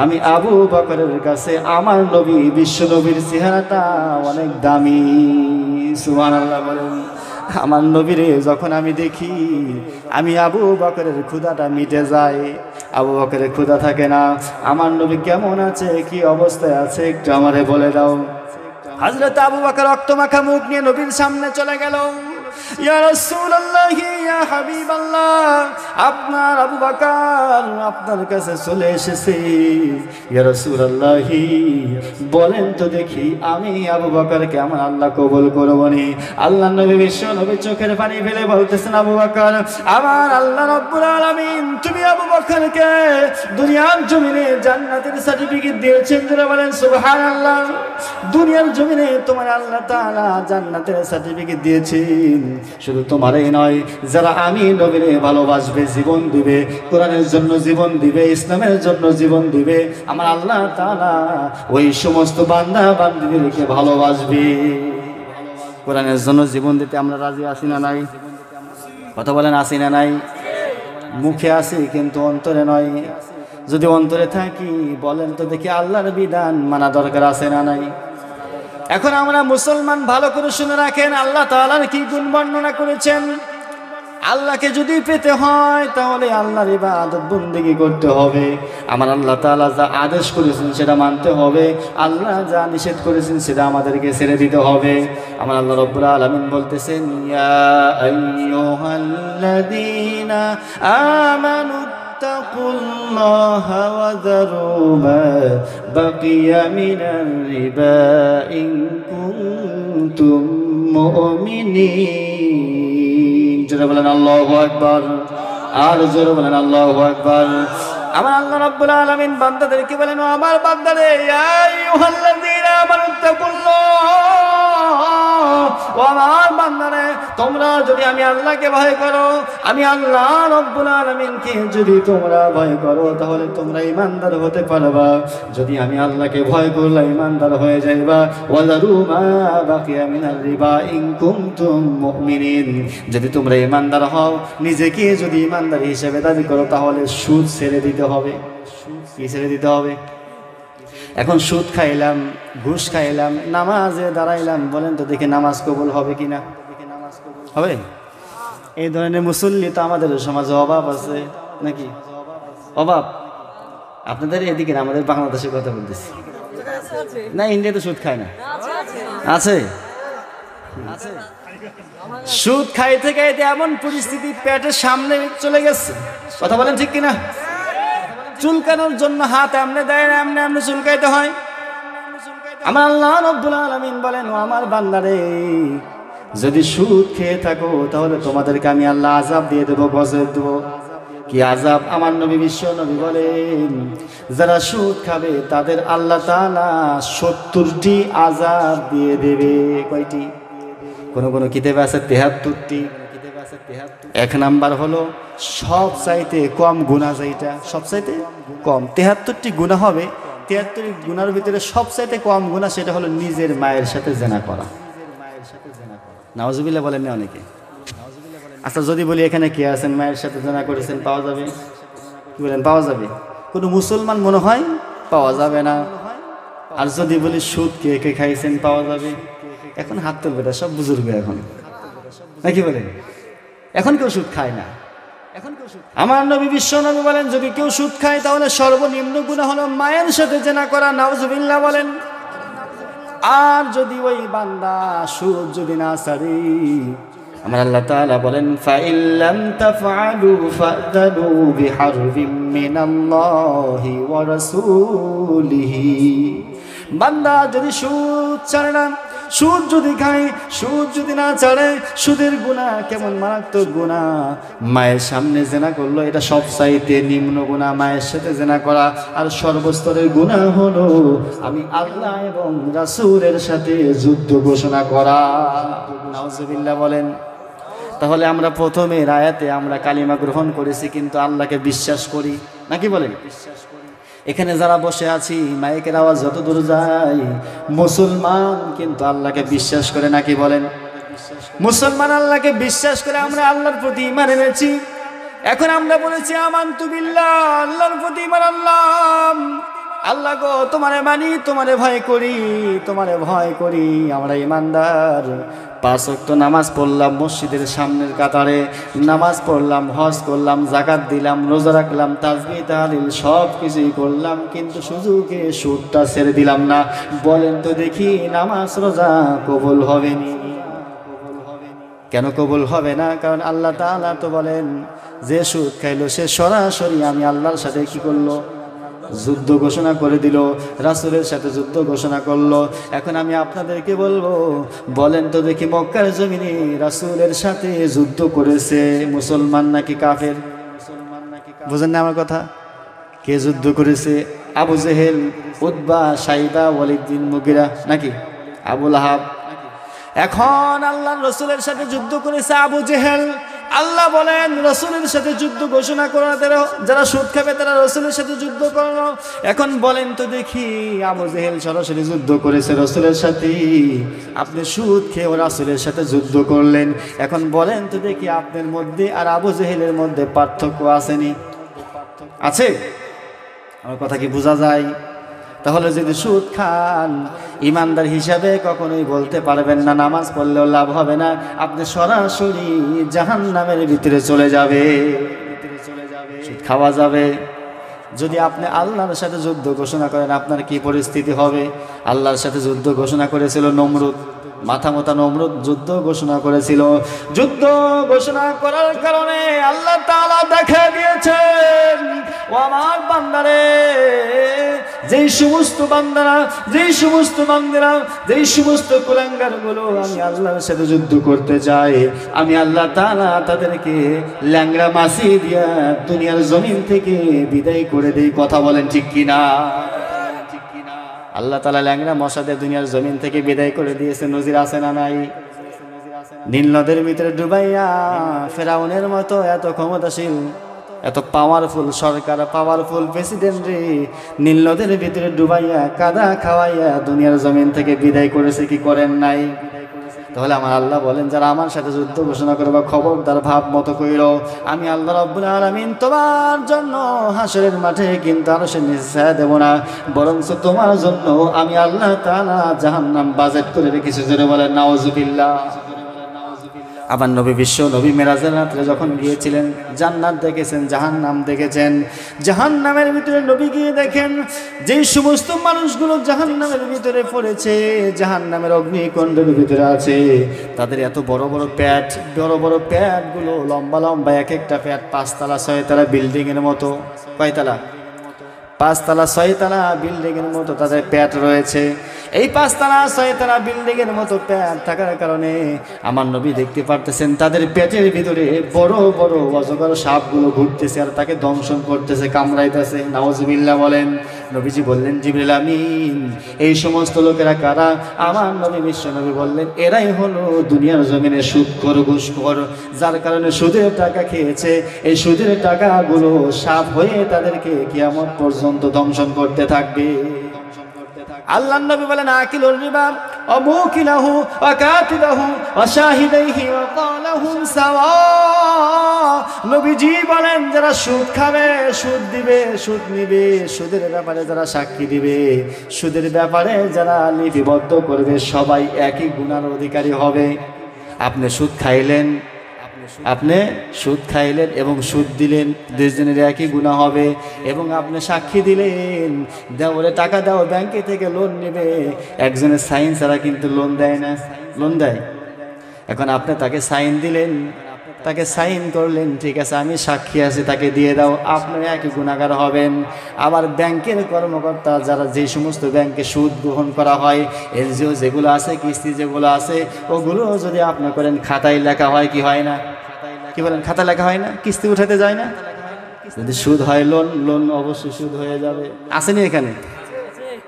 S1: আমি আবু বকরের কাছে আমার নবী বিশ্ব নবীর চেহারাটা অনেক দামি। সুবহানাল্লাহ বলেন। আমার নবীরে যখন আমি দেখি, আমি আবু বকরের ক্ষুধাটা মিটে যায়, আবু বকরের ক্ষুধা থাকে না। আমার নবী কেমন আছে, কি অবস্থায় আছে, একটু আমারে বলে দাও। হযরত আবু বকর রক্তমাখা মুখ নিয়ে নবীর সামনে চলে গেল। ইয়া রাসূলুল্লাহ, ইয়া হাবিবাল্লাহ, আপনার আবু বকর আপনার কাছে চলে এসেছে। ইয়া রাসূলুল্লাহ, বলেন তো দেখি, আমি আবু বকরকে আমার আল্লাহ কবুল করবনি? আল্লাহ নবী বিশ্ব নবী চোখের পানি ফেলে বলতেছেন, আবু বকর, আমার আল্লাহ রাব্বুল আলামিন তুমি আবু বকরকে দুনিয়ার জমিনে জান্নাতের সার্টিফিকেট দিয়েছেন। যারা বলেন সুবহানাল্লাহ। দুনিয়ার জমিনে তোমার আল্লাহ তাআলা জান্নাতের সার্টিফিকেট দিয়েছেন। শুধু তোমারই নয়, যারা আমি নবীরে ভালোবাসবে, জীবন দিবে, কোরআনের জন্য জীবন দিবে, ইসলামের জন্য জীবন দিবে, আমার আল্লাহ তাআলা ওই সমস্ত বান্দা বান্দীদেরকে ভালোবাসবে। কোরআনের জন্য জীবন দিতে আমরা রাজি আছি না নাই? কথা বলেন, আছি না নাই? মুখে আছি কিন্তু অন্তরে নয়। যদি অন্তরে থাকি, বলেন তো দেখি, আল্লাহর বিধান মানা দরকার আছে না নাই? এখন আমরা মুসলমান, ভালো করে শুনে রাখেন, আল্লাহ তাআলার কি গুণ বর্ণনা করেছেন। আল্লাহকে যদি পেতে হয় তাহলে আল্লাহর ইবাদত বন্দেগী করতে হবে। আমার আল্লাহ তাআলা যা আদেশ করেছেন সেটা মানতে হবে, আল্লাহ যা নিষেধ করেছেন সেটা আমাদেরকে ছেড়ে দিতে হবে। আমার আল্লাহ রাব্বুল আলামিন বলতেছেন, ইয়া আইয়ুহাল্লাযীনা আমানু তাকুল্লাহা ওয়া যারু মা বাকিয়া মিনার রিবা ইন কুনতুম মুমিনিন। জোরে বলেন আল্লাহু আকবার, আর জোরে বলেন আল্লাহু আকবার। আমার আল্লাহ রাব্বুল আলামিন বান্দাদেরকে বলেন, ও আমার বান্দারে, ইয়া আইয়ুহাল্লাযীনা আমানু তাকুল্লাহ, ও আমার বান্দারে, তোমরা যদি আমি আল্লাহকে ভয় করো, আমি আল্লাহ রাব্বুল আলামিনকে যদি তোমরা ভয় করো, তাহলে তোমরা ঈমানদার হতে পারবা। যদি আমি আল্লাহকে ভয় করলে ঈমানদার হয়ে যাইবা। ওয়াযারু মা বাকিয়া মিনার রিবা ইন কুনতুম মুমিনিন, যদি তোমরা ঈমানদার হও, নিজেকে যদি ঈমানদার হিসেবে দাবি করো, তাহলে সুদ ছেড়ে দিতে হবে। কি ছেড়ে দিতে হবে? এখন সুদ খাইলাম, ঘুষ খাইলাম, নামাজে দাঁড়াইলাম, বলেন তো দেখি নামাজ কবুল হবে কিনা? হবে? এই ধরনের মুসল্লি তো আমাদের সমাজে অভাব আছে নাকি? অভাব আপনাদের এদিকে না, আমাদের বাংলাদেশের কথা বলতেছি না, ইন্ডিয়াতে সুদ খায় না? আছে। সুদ খাইতে খাইতে এমন পরিস্থিতি পেটের সামনে চলে গেছে, কথা বলেন ঠিক কিনা? চুলকানোর জন্য হাত এমনে দেয় না, এমনে এমনে চুলকাইতে হয়। আমার আল্লাহ রাব্বুল আলামিন বলেন, ও আমার বান্দারে, যদি সুদ খেয়ে থাকো তাহলে তোমাদেরকে আমি আল্লাহ আযাব দিয়ে দেবো, গজব দেবো। কি আযাব? আমার নবী বিশ্ব নবী বলেন, যারা সুদ খাবে তাদের আল্লাহ তাআলা 70টি আযাব দিয়ে দেবে। কয়টি? কোন কোন কিতাবে আছে 73টি। এক নাম্বার হলো সব চাইতে কম গুনাহ, যেটা সব চাইতে কম। 73টি গুনাহ হবে, 73 গুনার ভিতরে সবচাইতে কম গুনাহ সেটা হলো নিজের মায়ের সাথে জিনা করা। নাউজুবিল্লাহ বলেন না অনেকে? আচ্ছা, যদি বলি এখানে কে আছেন মায়ের সাথে জিনা করেছেন, পাওয়া যাবে? কি বলেন, পাওয়া যাবে? কোনো মুসলমান মনে হয় পাওয়া যাবে না। আর যদি বলি সুদ কে কে খাইছেন, পাওয়া যাবে? এখন হাত তুলবে না, সব বুজুর্গ এখন, নাকি বলেন? এখন কেউ সুদ খায় না। আমার নবী বিশ্ব নবী বলেন, যদি কেউ সুদ খায় তাহলে সর্বনিম্ন গুনাহ হলো মায়ের সাথে জিনা করা। নাউজুবিল্লাহ বলেন। আর যদি ওই বান্দা সুদ যদি না ছাড়ে, আমার আল্লাহ তাআলা বলেন, ফাইল্লাম তাফআলু ফাযানু বিহারবিম মিনাল্লাহি ওয়া রাসূলিহি। বান্দা যদি সুদ ছাড়ে না, সুদ যদি খায়, সুদ যদি না ছাড়ে, সুদের গুনাহ কেমন মারাত্মক গুনাহ। মায়ের সামনে জিনা করলো, এটা সবচাইতে নিম্ন গুনাহ, মায়ের সাথে জিনা করা। আর সর্বস্তরের গুনাহ হলো আমি আল্লাহ এবং রাসূলের সাথে যুদ্ধ ঘোষণা করা। নাউজুবিল্লাহ বলেন। তাহলে আমরা প্রথমের আয়াতে আমরা কালিমা গ্রহণ করেছি, কিন্তু আল্লাহকে বিশ্বাস করি নাকি বলেন? এখানে যারা বসে আছি, মাইকের আওয়াজ যত দূর যায়, মুসলমান কিন্তু আল্লাহকে বিশ্বাস করে নাকি বলেন? মুসলমান আল্লাহকে বিশ্বাস করে আমরা আল্লাহর প্রতি ঈমান এনেছি। এখন আমরা বলেছি আমানতু বিল্লাহ, আল্লাহর প্রতি ঈমান আনলাম। আল্লাহ গো, তোমারে মানি, তোমারে ভয় করি, তোমারে ভয় করি, আমরা ঈমানদার। 5 ওয়াক্ত নামাজ পড়লাম মসজিদের সামনের কাতারে, নামাজ পড়লাম, হজ করলাম, যাকাত দিলাম, রোজা রাখলাম, তাসবিহ তাহলিল সব কিছুই করলাম, কিন্তু সুযোগে সুদটা ছেড়ে দিলাম না। বলেন তো দেখি, নামাজ রোজা কবুল হবে না? কেন কবুল হবে না? কারণ আল্লাহ তাআলা তো বলেন, যে সুদ খাইলো সে সরাসরি আমি আল্লাহর সাথে কি করলো? যুদ্ধ ঘোষণা করে দিল, রাসূলের সাথে যুদ্ধ ঘোষণা করলো। এখন আমি আপনাদেরকে বলবো, বলেন তো দেখি, মক্কার জমিনে রাসূলের সাথে যুদ্ধ করেছে মুসলমান নাকি কাফের? বুঝেন না আমার কথা? কে যুদ্ধ করেছে? আবু জেহেল, উতবা, সাইবা, ওয়ালিদ বিন মুগিরা নাকি আবু লাহাব? এখন আল্লাহ রাসূলের সাথে যুদ্ধ করেছে আবু জেহেল। আল্লাহ বলেন, রাসূলের সাথে যুদ্ধ ঘোষণা করা, যারা সুদ খাবে তারা রাসূলের সাথে যুদ্ধ করলো। এখন বলেন তো দেখি, আবু জেহেল সরাসরি যুদ্ধ করেছে রাসূলের সাথে, আপনি সুদ খেয়ে রাসূলের সাথে যুদ্ধ করলেন। এখন বলেন তো দেখি, আপনার মধ্যে আর আবু জেহেলের মধ্যে পার্থক্য আসেনি? আছে? আমার কথা কি বোঝা যায়? তাহলে যদি সুদ খান, ইমানদার হিসাবে কখনোই বলতে পারবেন না নামাজ পড়লেও লাভ হবে না, আপনি সরাসরি জাহান্নামের ভিতরে চলে যাবে। সুদ খাওয়া যাবে। যদি আপনি আল্লাহর সাথে যুদ্ধ ঘোষণা করেন, আপনার কি পরিস্থিতি হবে? আল্লাহর সাথে যুদ্ধ ঘোষণা করেছিল নমরুদ, মাথা মোটা নমরুদ যুদ্ধ ঘোষণা করেছিল। যুদ্ধ ঘোষণা করার কারণে আল্লাহ তাআলা দেখা দিয়েছেন, ও আমার বান্দারে, যেই সমস্ত বান্দারা, যেই সমস্ত কুলাঙ্গার গুলো আমি আল্লাহর সাথে যুদ্ধ করতে চাই, আমি আল্লাহ তাআলা তাদেরকে ল্যাংড়া মাছি দিয়া দুনিয়ার জমিন থেকে বিদায় করে দেই। কথা বলেন ঠিক কিনা? আল্লাহ তাআলা ল্যাংড়া মশাদের দুনিয়ার জমিন থেকে বিদায় করে দিয়েছে। নজির আছে না নাই? নীল নদের ভিতরে ডুবাইয়া ফেরাউনের মতো এত ক্ষমতাশীল, এত পাওয়ারফুল সরকার, পাওয়ারফুল প্রেসিডেন্ট রে নীল নদের ভিতরে ডুবাইয়া কাদা খাওয়াইয়া দুনিয়ার জমিন থেকে বিদায় করেছে, কি করেন নাই? তাহলে আমার আল্লাহ বলেন, যারা আমার সাথে যুদ্ধ ঘোষণা করবে খবরদার ভাব মতো কইরো, আমি আল্লাহ রাব্বুল আলামিন তোমার জন্য হাসরের মাঠে কিন্তু আরশের নিচে ছায়া দেব না, বরঞ্চ তোমার জন্য আমি আল্লাহ তাআলা জাহান্নাম বাজেট করে রেখেছি। জোরে বলেন নাউজুবিল্লাহ। আবার নবী বিশ্ব নবী মেরাজের রাত্রে যখন গিয়েছিলেন, জান্নাত দেখেছেন, জাহান্নাম দেখেছেন। জাহান্নামের ভিতরে নবী গিয়ে দেখেন যেই সমস্ত মানুষগুলো জাহান্নামের ভিতরে পড়েছে, জাহান্নামের অগ্নিকুণ্ডের ভিতরে আছে, তাদের এত বড় বড় প্যাট, বড় বড় প্যাটগুলো লম্বা লম্বা, এক একটা প্যাট 5 তলা 6 তলা বিল্ডিং এর মতো। কয়তলা? 5 তলা 6 তলা বিল্ডিং এর মতো তাদের প্যাট রয়েছে। এই 5 তলা 6 তলা বিল্ডিং এর মতো প্যাট থাকার কারণে আমার নবী দেখতে পারতেছেন তাদের পেটের ভিতরে বড় বড় অজগর সাপগুলো ঘুরতেছে আর তাকে দংশন করতেছে, কামড়াইতেছে। নাউজুবিল্লাহ বলেন। নবীজি বললেন, জিবরিল আমিন, এই সমস্ত লোকেরা কারা? আমার নবী বিশ্ব নবী বললেন, এরাই হলো দুনিয়ার জমিনে সুদখোর, ঘুষখোর, যার কারণে সুদের টাকা খেয়েছে। এই সুদের টাকাগুলো সাপ হয়ে তাদেরকে কিয়ামত পর্যন্ত দংশন করতে থাকবে। আল্লাহর নবী বলেন, আকিলুর রিবা ওয়া মুকিলাহু ওয়া কাতিবাহু ওয়া শাহিদাইহি ওয়া ক্বালাহুম সাওয়া। নবীজি বলেন, যারা সুদ খাবে, সুদ দিবে, সুদ নিবে, সুদের ব্যাপারে যারা সাক্ষী দিবে, সুদের ব্যাপারে যারা লিপিবদ্ধ করবে, সবাই একই গুনার অধিকারী হবে। আপনি সুদ খাইলেন, এবং সুদ দিলেন, দুজনের একই গুনাহ হবে। এবং আপনি সাক্ষী দিলেন, দেওয়ারে টাকা দাও, ব্যাংকে থেকে লোন নেবে, একজনের সাইন ছাড়া কিন্তু লোন দেয় না। লোন দেয়? এখন আপনি তাকে সাইন দিলেন, তাকে সাইন করলেন, ঠিক আছে আমি সাক্ষী আছি, তাকে দিয়ে দাও, আপনি একই গুনাহগার হবেন। আবার ব্যাংকের কর্মকর্তা যারা, যে সমস্ত ব্যাংকে সুদ গ্রহণ করা হয়, এনজিও যেগুলো আছে, কিস্তি যেগুলো আছে, ওগুলো যদি আপনি করেন, খাতায় লেখা হয় কি হয় না? কি বলেন? খাতা লেখা হয় না? কিস্তি উঠাতে যায় না? যদি সুদ হয়, লোন অবশ্যই সুদ হয়ে যাবে। আসেনি এখানে?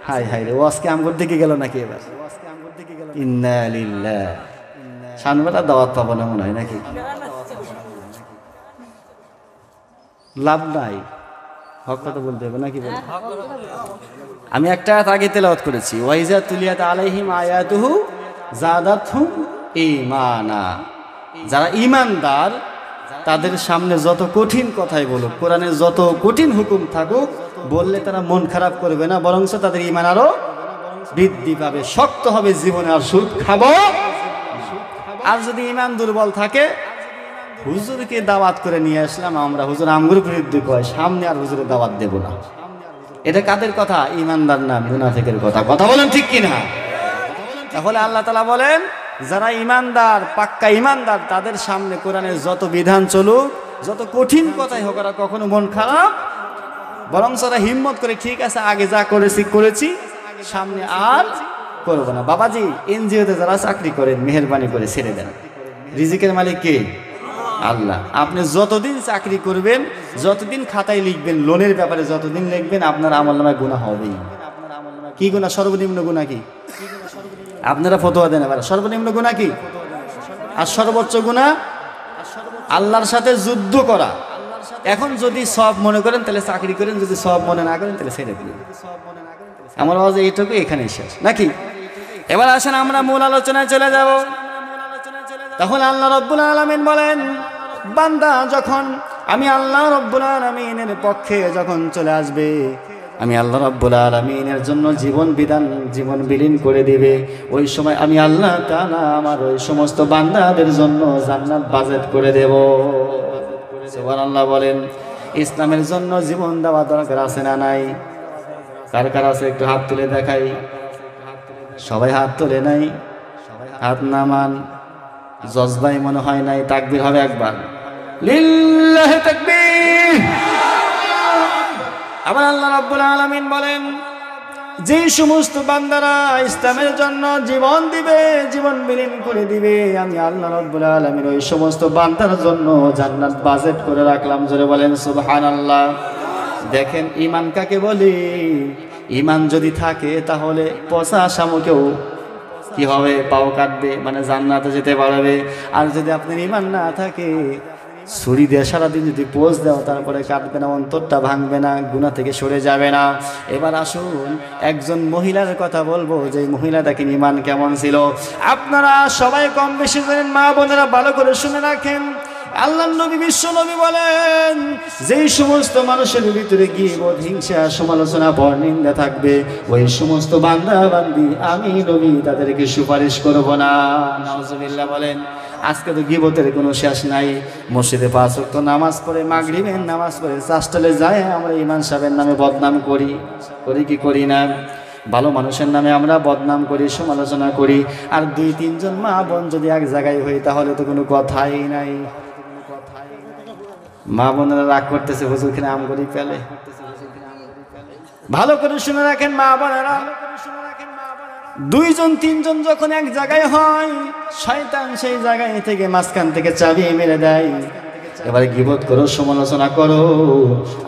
S1: হাই হাই রে, ও আজকে আমগর দিকে গেল নাকি এবার? ইন্না লিল্লাহ। সামনেবেলা দাওয়াত পাবো না মনে হয় নাকি? লাভ নাই, হক কথা বলতে হবে নাকি? বলে আমি একটা আগে তেলাওয়াত করেছি, ওয়াইজা তুলিয়াত আলাইহিম আয়াতুহু যাদাতহুম ঈমানা। যারা ঈমানদার তাদের সামনে যত কঠিন কথাই বলুক, কোরআনে যত কঠিন হুকুম থাকুক, বললে তারা মন খারাপ করবে না, বরং তাদের ঈমান আরো বৃদ্ধি পাবে, শক্ত হবে জীবনে। আর সুদ খাবো। আর যদি ঈমান দুর্বল থাকে, হুজুরকে দাওয়াত করে নিয়ে আসলাম আমরা, হুজুর আমগুর বিরুদ্ধে কয়, সামনে আর হুজুরের দাওয়াত দেব না। এটা কাদের কথা? ঈমানদার না মুনাফিকের কথা। কথা বলেন ঠিক কিনা? তাহলে আল্লাহ তাআলা বলেন, যারা ঈমানদার, পাক্কা ঈমানদার, তাদের সামনে কোরআনের যত বিধান চলুক, যত কঠিন কথাই হোক, ওরা কখনো মন খারাপ, বরং তারা হিম্মত করে, ঠিক আছে আগে যা করেছি সামনে আর করবো না। বাবাজি, এনজিওতে যারা চাকরি করেন, মেহেরবানি করে ছেড়ে দেন। রিজিকের মালিক কে? আল্লাহ। আপনি যতদিন চাকরি করবেন, যতদিন খাতায় লিখবেন, লোনের ব্যাপারে যতদিন লিখবেন, আপনার আমলনামায় গুনাহ হবেই। কি গুনাহ? সর্বনিম্ন গুনাহ কি? আপনারা ফতোয়া দেন এবার, সর্বনিম্ন গুনাহ কি? আর সর্বোচ্চ গুনাহ আল্লাহর সাথে যুদ্ধ করা। এখন যদি সব মনে করেন তাহলে চাকরি করেন, যদি সব মনে না করেন তাহলে ছেড়ে দিন। আমার আওয়াজ এইটুকু, এখানেই শেষ নাকি? এবার আসেন আমরা মূল আলোচনায় চলে যাব। তখন আল্লাহ রাব্বুল আলামিন বলেন, বান্দা যখন আমি আল্লাহ রাব্বুল আলামিনের পক্ষে যখন চলে আসবে, আমি আল্লাহ রাব্বুল আলামিনের জন্য জীবন বিলীন করে দিবে। ওই সময় আমি আল্লাহ তাআলা আমার ওই সমস্ত বান্দাদের জন্য জান্নাত বাজেট করে দেব। সুবহানাল্লাহ বলেন। ইসলামের জন্য জীবন দেওয়া দরকার আছে না নাই? কার কার আছে একটু হাত তুলে দেখাই। সবাই হাত তুলে নাই, হাত নামান। জজবাই মনে হয় নাই, তাকবীর হবে একবার, লিল্লাহি তাকবীর। আবার আল্লাহ রাব্বুল আলামিন বলেন, যে সমস্ত বান্দারা ইসলামের জন্য জীবন দিবে, জীবন বিলীন করে দিবে, আমি আল্লাহ রাব্বুল আলামিন ওই সমস্ত বান্দার জন্য জান্নাত বাজেট করে রাখলাম। জোরে বলেন সুবহানাল্লাহ। দেখেন ঈমান কাকে বলে? ঈমান যদি থাকে তাহলে পচা শামুকেও কি হবে? পাও কাটবে, মানে জান্নাতে যেতে পারবে। আর যদি আপনার ঈমান না থাকে, ছুরি দিয়ে সারাদিন যদি পোজ দাও তারপরে কাটবে না, অন্তরটা ভাঙবে না, গুনাহ থেকে সরে যাবে না। এবার আসুন একজন মহিলার কথা বলবো, যে মহিলাটা কি ঈমান কেমন ছিল। আপনারা সবাই কম বেশি জানেন, মা বোনেরা ভালো করে শুনে রাখেন। আল্লাহর নবী বিশ্ব নবী বলেন, যেই সমস্ত মানুষের ভিতরে গীবত, হিংসা, সমালোচনা, পরনিন্দা থাকবে, ওই সমস্ত বান্দা বান্দি আমি নবী তাদেরকে সুপারিশ করব না। নাউজুবিল্লাহ বলেন। আজকে তো গীবতের কোনো শেষ নাই। মসজিদে 5 ওয়াক্ত নামাজ পড়ে, মাগরিবের নামাজ পড়ে চাষটালে যায় আমরা ইমাম সাহেবের নামে বদনাম করি কি করি না? ভালো মানুষের নামে আমরা বদনাম করি, সমালোচনা করি। আর 2-3 জন মা বোন যদি এক জায়গায় হই তাহলে তো কোনো কথাই নাই। মা বোনেরা রাগ করতেছে, হুজুর কিনা আম করি ফেলে। ভালো করে শুনে রাখেন মা বোনেরা, 2-3 জন যখন এক জায়গায় হয়, শয়তান সেই জায়গায় থেকে মাঝখান থেকে চাবি মেরে দেয়। এবারে গীবত করো, সমালোচনা করো।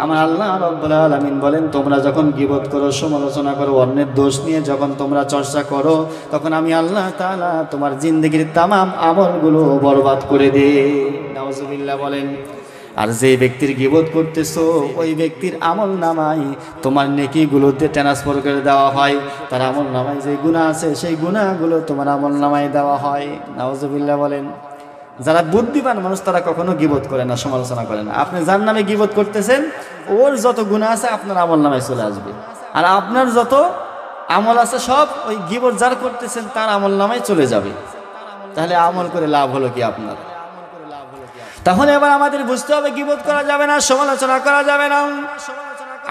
S1: আমার আল্লাহ রাব্বুল আলামিন বলেন, তোমরা যখন গীবত করো, সমালোচনা করো, অন্যের দোষ নিয়ে যখন তোমরা চর্চা করো, তখন আমি আল্লাহ তাআলা তোমার জিন্দেগির তামাম আমলগুলো বরবাদ করে দেই। নাউজুবিল্লাহ বলেন। আর যে ব্যক্তির গীবত করতেছো, ওই ব্যক্তির আমল নামায় তোমার নেকিগুলোতে ট্রান্সফার করে দেওয়া হয়। তার আমল নামায় যে গুনাহ আছে, সেই গুনাহগুলো তোমার আমল নামায় দেওয়া হয়। নাউজুবিল্লাহ বলেন। যারা বুদ্ধিমান মানুষ তারা কখনো গীবত করে না, সমালোচনা করে না। আপনি যার নামে গীবত করতেছেন, ওর যত গুনাহ আছে আপনার আমল নামায় চলে আসবে। আর আপনার যত আমল আছে সব ওই গীবত যার করতেছেন তার আমল নামায় চলে যাবে। তাহলে আমল করে লাভ হলো কি আপনার? তাহলে এবার আমাদের বুঝতে হবে, গীবত করা যাবে না, সমালোচনা করা যাবে না।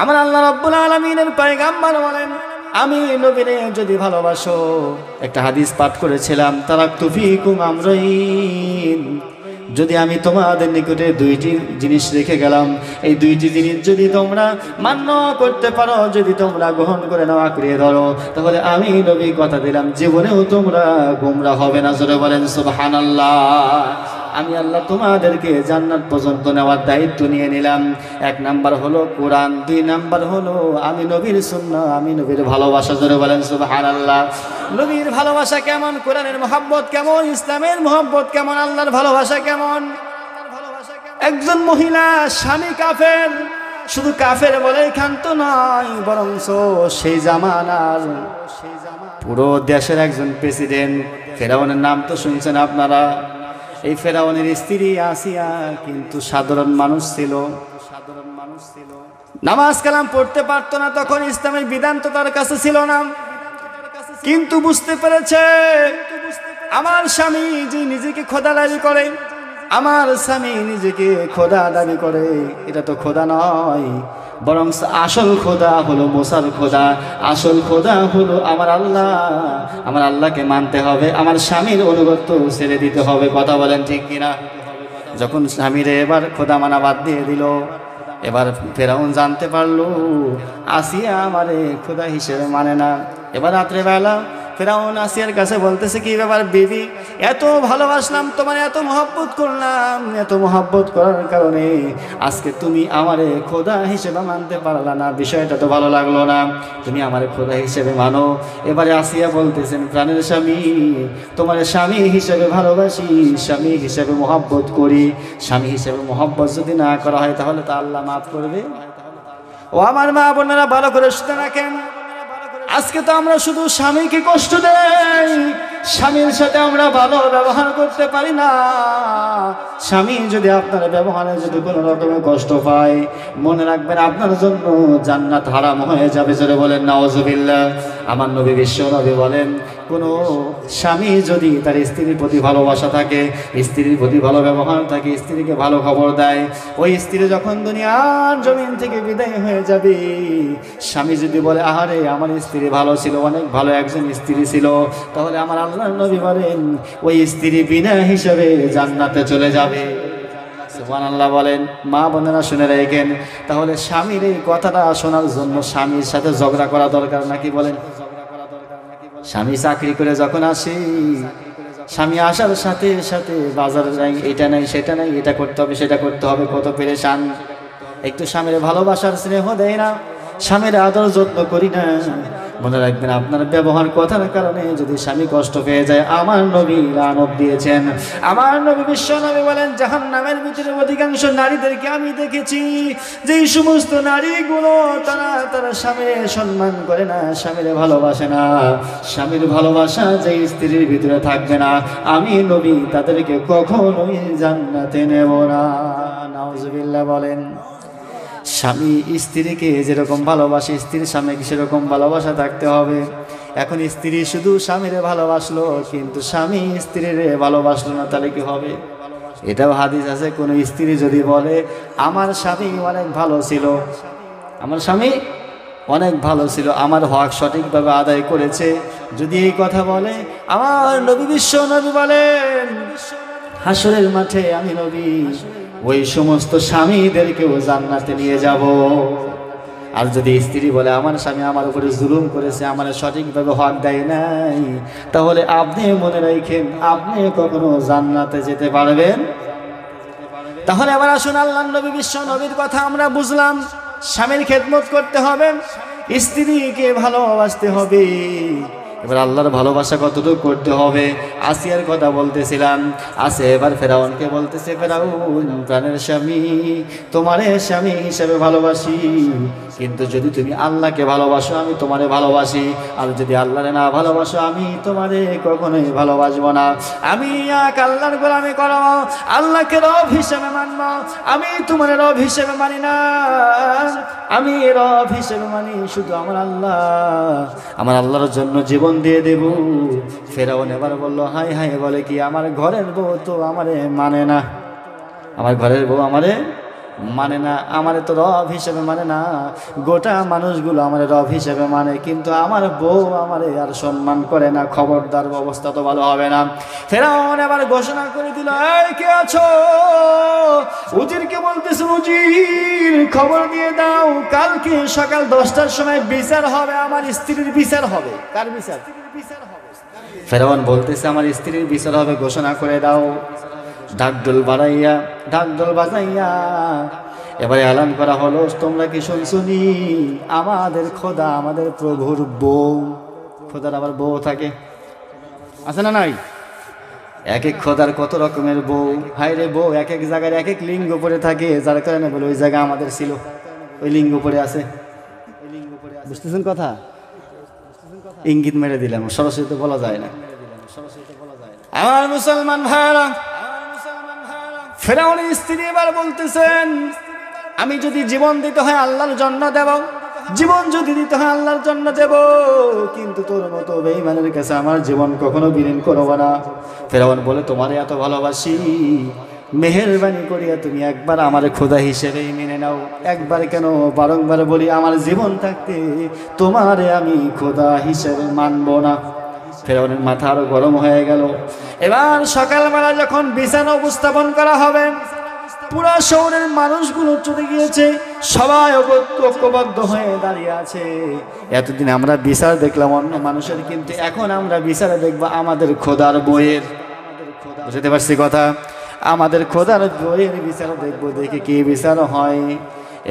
S1: আমার আল্লাহ রাব্বুল আলামিনের পয়গম্বর বলেন, আমি নবীরে যদি ভালোবাসো, একটা হাদিস পাঠ করেছিলাম, তারাকতু ফীকুম আমরাইন, যদি আমি তোমাদের নিকটে 2টি জিনিস রেখে গেলাম, এই 2টি জিনিস যদি তোমরা মান্য করতে পারো, যদি তোমরা গ্রহণ করে নাও, আঁকড়িয়ে ধরো, তাহলে আমি নবী কথা দিলাম জীবনেও তোমরা গোমরাহ হবে না। জোরে বলেন সুবহানাল্লাহ। আমি আল্লাহ তোমাদেরকে জান্নাত পর্যন্ত নেওয়ার দায়িত্ব নিয়ে নিলাম। 1 নাম্বার হলো কোরআন, 2 নাম্বার হলো আমি নবীর সুন্নাহ, আমি নবীর ভালোবাসা। জোরে বলেন সুবহানাল্লাহ। নবীর ভালোবাসা কেমন, কোরআনের মহব্বত কেমন, ইসলামের মহব্বত কেমন, আল্লাহর ভালোবাসা কেমন। একজন মহিলা স্বামী কাফের, শুধু কাফের বলেই ক্ষান্ত নয়, বরং সেই জামানার পুরো দেশের একজন প্রেসিডেন্ট, ফেরাউনের নাম তো শুনছেন আপনারা। এই ফেরাউনের স্ত্রী আসিয়া কিন্তু সাধারণ মানুষ ছিল। নামাজ কালাম পড়তে পারতো না, তখন ইসলামের বিধান তো তার কাছে ছিল না। কিন্তু বুঝতে পেরেছে, আমার স্বামী যে নিজেকে খোদা দাবি করে, আমার স্বামী নিজেকে খোদা দাবি করে, এটা তো খোদা নয়, বরং আসল খোদা হলো মুসার খোদা। আসল খোদা হলো আমার আল্লাহ। আমার আল্লাহকে মানতে হবে, আমার স্বামীর অনুগত্য ছেড়ে দিতে হবে। কথা বলেন ঠিক কিনা? যখন স্বামীরে এবার খোদা মানা বাদ দিয়ে দিল, এবার ফেরাউন জানতে পারলো আসিয়া আমারে খোদা হিসেবে মানে না। এবার রাত্রেবেলা ফেরাউন আসিয়ার কাছে বলতেছে, কি ব্যাপার বিবি, এত ভালোবাসলাম তোমার, এত মহব্বত করলাম, এত মহব্বত করার কারণে আজকে তুমি আমারে খোদা হিসেবে মানতে পারলা না, বিষয়টা তো ভালো লাগলো না, তুমি আমারে খোদা হিসেবে মানো। এবারে আসিয়া বলতেছেন, প্রাণের স্বামী, তোমার স্বামী হিসেবে ভালোবাসি, স্বামী হিসেবে মহব্বত করি, স্বামী হিসেবে মহব্বত যদি না করা হয় তাহলে তো আল্লাহ মাফ করবে। ও আমার মা বোনেরা ভালো করে শুনে রাখেন, আজকে তো আমরা শুধু স্বামীকে কষ্ট দেই, স্বামীর সাথে আমরা ভালো ব্যবহার করতে পারি না, স্বামী যদি আপনার ব্যবহারে যদি কোনো রকমের কষ্ট পায়, মনে রাখবেন আপনার জন্য জান্নাত হারাম হয়ে যাবে। জোরে বলেন নাউজুবিল্লাহ। আমার নবী বিশ্ব নবী বলেন, কোনো স্বামী যদি তার স্ত্রীর প্রতি ভালোবাসা থাকে, স্ত্রীর প্রতি ভালো ব্যবহার থাকে, স্ত্রীকে ভালো খবর দেয়, ওই স্ত্রী যখন দুনিয়ার জমিন থেকে বিদায় হয়ে যাবে, স্বামী যদি বলে আহারে আমার স্ত্রী ভালো ছিল, অনেক ভালো একজন স্ত্রী ছিল, তাহলে আমার আল্লাহর নবী বলেন ওই স্ত্রী বিনা হিসাবে জান্নাতে চলে যাবে। সুবহানাল্লাহ বলেন। মা বোনেরা শুনে রাখেন, তাহলে স্বামীর এই কথাটা শোনার জন্য স্বামীর সাথে ঝগড়া করা দরকার নাকি বলেন? স্বামী চাকরি করে যখন আসে, স্বামী আসার সাথে সাথে বাজারে নাই, এটা নাই সেটা নাই, এটা করতে হবে সেটা করতে হবে, কত পেরেশান। একটু স্বামীর ভালোবাসার স্নেহ দেয় না, স্বামীর আদর যত্ন করি না। মনে রাখবেন আপনার ব্যবহার কথার কারণে যদি স্বামী কষ্ট পেয়ে যায়, আমার নবী লানত দিয়েছেন। আমার নবী বিশ্ব নবী বলেন, জাহান্নামের ভিতরে অধিকাংশ নারীদেরকে আমি দেখেছি, যেই সমস্ত নারীগুলো তারা স্বামীর সম্মান করে না, স্বামীর ভালোবাসে না, স্বামীর ভালোবাসা যেই স্ত্রীর ভিতরে থাকবে না, আমি নবী তাদেরকে কখনোই জান্নাতে নেব না। নাউজুবিল্লাহ বলেন। স্বামী স্ত্রীকে যেরকম ভালোবাসে, স্ত্রীর সামনে সেরকম ভালোবাসা থাকতে হবে। এখন স্ত্রী শুধু স্বামীরে ভালোবাসলো, কিন্তু স্বামী স্ত্রীরে ভালোবাসলো না, তাহলে কি হবে? এটাও হাদিস আছে, কোনো স্ত্রী যদি বলে আমার স্বামী অনেক ভালো ছিল, আমার স্বামী অনেক ভালো ছিল, আমার হক সঠিকভাবে আদায় করেছে, যদি এই কথা বলে, আমার নবী বিশ্ব নবী বলেন হাসরের মাঠে আমি নবী ওই সমস্ত স্বামীদেরকেও জান্নাতে নিয়ে যাব। আর যদি স্ত্রী বলে আমার স্বামী আমার উপরে জুলুম করেছে, আমার সঠিকভাবে হক দেয় নাই, তাহলে আপনি মনে রাখেন আপনি কখনো জান্নাতে যেতে পারবেন। তাহলে আবার আসুন, আল্লাহর নবী বিশ্ব নবীর কথা আমরা বুঝলাম, স্বামীর খেদমত করতে হবে, স্ত্রীকে ভালোবাসতে হবে। এবার আল্লাহর ভালোবাসা কতটুকু করতে হবে? আসিয়ার কথা বলতেছিলাম, আসে এবার ফেরাউনকে বলতেছে, ফেরাউন প্রাণের স্বামী, তোমারে স্বামী হিসেবে ভালোবাসি, কিন্তু যদি তুমি আল্লাহকে ভালোবাসো আমি তোমারে ভালোবাসি, আর যদি আল্লাহরে না ভালোবাসো আমি তোমারে কখনোই ভালোবাসবো না। আমি এক আল্লাহর গোলামি করব, আল্লাহকে রব হিসেবে মানব, আমি তোমার রব হিসেবে মানি না, আমি রব হিসেবে মানি শুধু আমার আল্লাহ, আমার আল্লাহর জন্য জীবন দিয়ে দেব। ফেরাউন এবার বলল, হাই হাই, বলে কি আমার ঘরের বউ তো আমারে মানে না, আমার ঘরের বউ আমারে মানে না, আমারে তো রব হিসেবে মানে না, গোটা মানুষগুলো আমার রব হিসেবে মানে, কিন্তু আমার বউ আমারে আর সম্মান করে না, খবরদার, অবস্থা তো ভালো হবে না। ফেরাউন এবার ঘোষণা করে দিল, এই কে আছো? উজিরকে বলতেছে, উজির খবর দিয়ে দাও, কালকে সকাল 10টার সময় বিচার হবে, আমার স্ত্রীর বিচার হবে। কার বিচার? ফেরাউন বলতেছে আমার স্ত্রীর বিচার হবে, ঘোষণা করে দাও। ঢাকঢোল বাজাইয়া এবারে এলান করা হলো, তোমরা কি শুনছুনি, আমাদের খোদা, আমাদের প্রভুর বউ, খোদার আবার বউ থাকে, আছে না নাই? এক এক খোদার কত রকমের বউ, হাই রে বউ এক এক জায়গায় এক এক লিঙ্গ পরে থাকে, যার কারণে বলে ওই জায়গা আমাদের ছিল, ওই লিঙ্গ পরে আছে। বুঝতেছেন কথা? ইঙ্গিত মেরে দিলাম, সরাসরি তো বলা যায় না। আমার মুসলমান ভাইরা, ফেরাউনের স্ত্রী এবার বলতেছেন, আমি যদি জীবন দিতে হয় আল্লাহর জন্য দেব, জীবন যদি দিতে হয় আল্লাহর জন্য দেব, কিন্তু তোর মতো বেঈমানের কাছে আমার জীবন কখনো বিলীন করব না। ফেরাউন বলে, তোমারে এত ভালোবাসি, মেহেরবানি করিয়া তুমি একবার আমার খোদা হিসেবে মেনে নাও। একবার কেন, বারংবার বলি, আমার জীবন থাকতে তোমারে আমি খোদা হিসেবে মানব না। ফেরাউনের মাথা আরো গরম হয়ে গেল। এবার সকালবেলা যখন বিছানা উপস্থাপন করা হবে, পুরা শহরের মানুষগুলো চলে গিয়েছে, সবাই ঐক্যবদ্ধ হয়ে দাঁড়িয়ে আছে। এতদিন আমরা বিচার দেখলাম অন্য মানুষের, কিন্তু এখন আমরা বিচারে দেখব আমাদের খোদার বইয়ের। বুঝতে পারছি কথা? আমাদের খোদার বইয়ের বিচার দেখবো, দেখি কি বিচার হয়।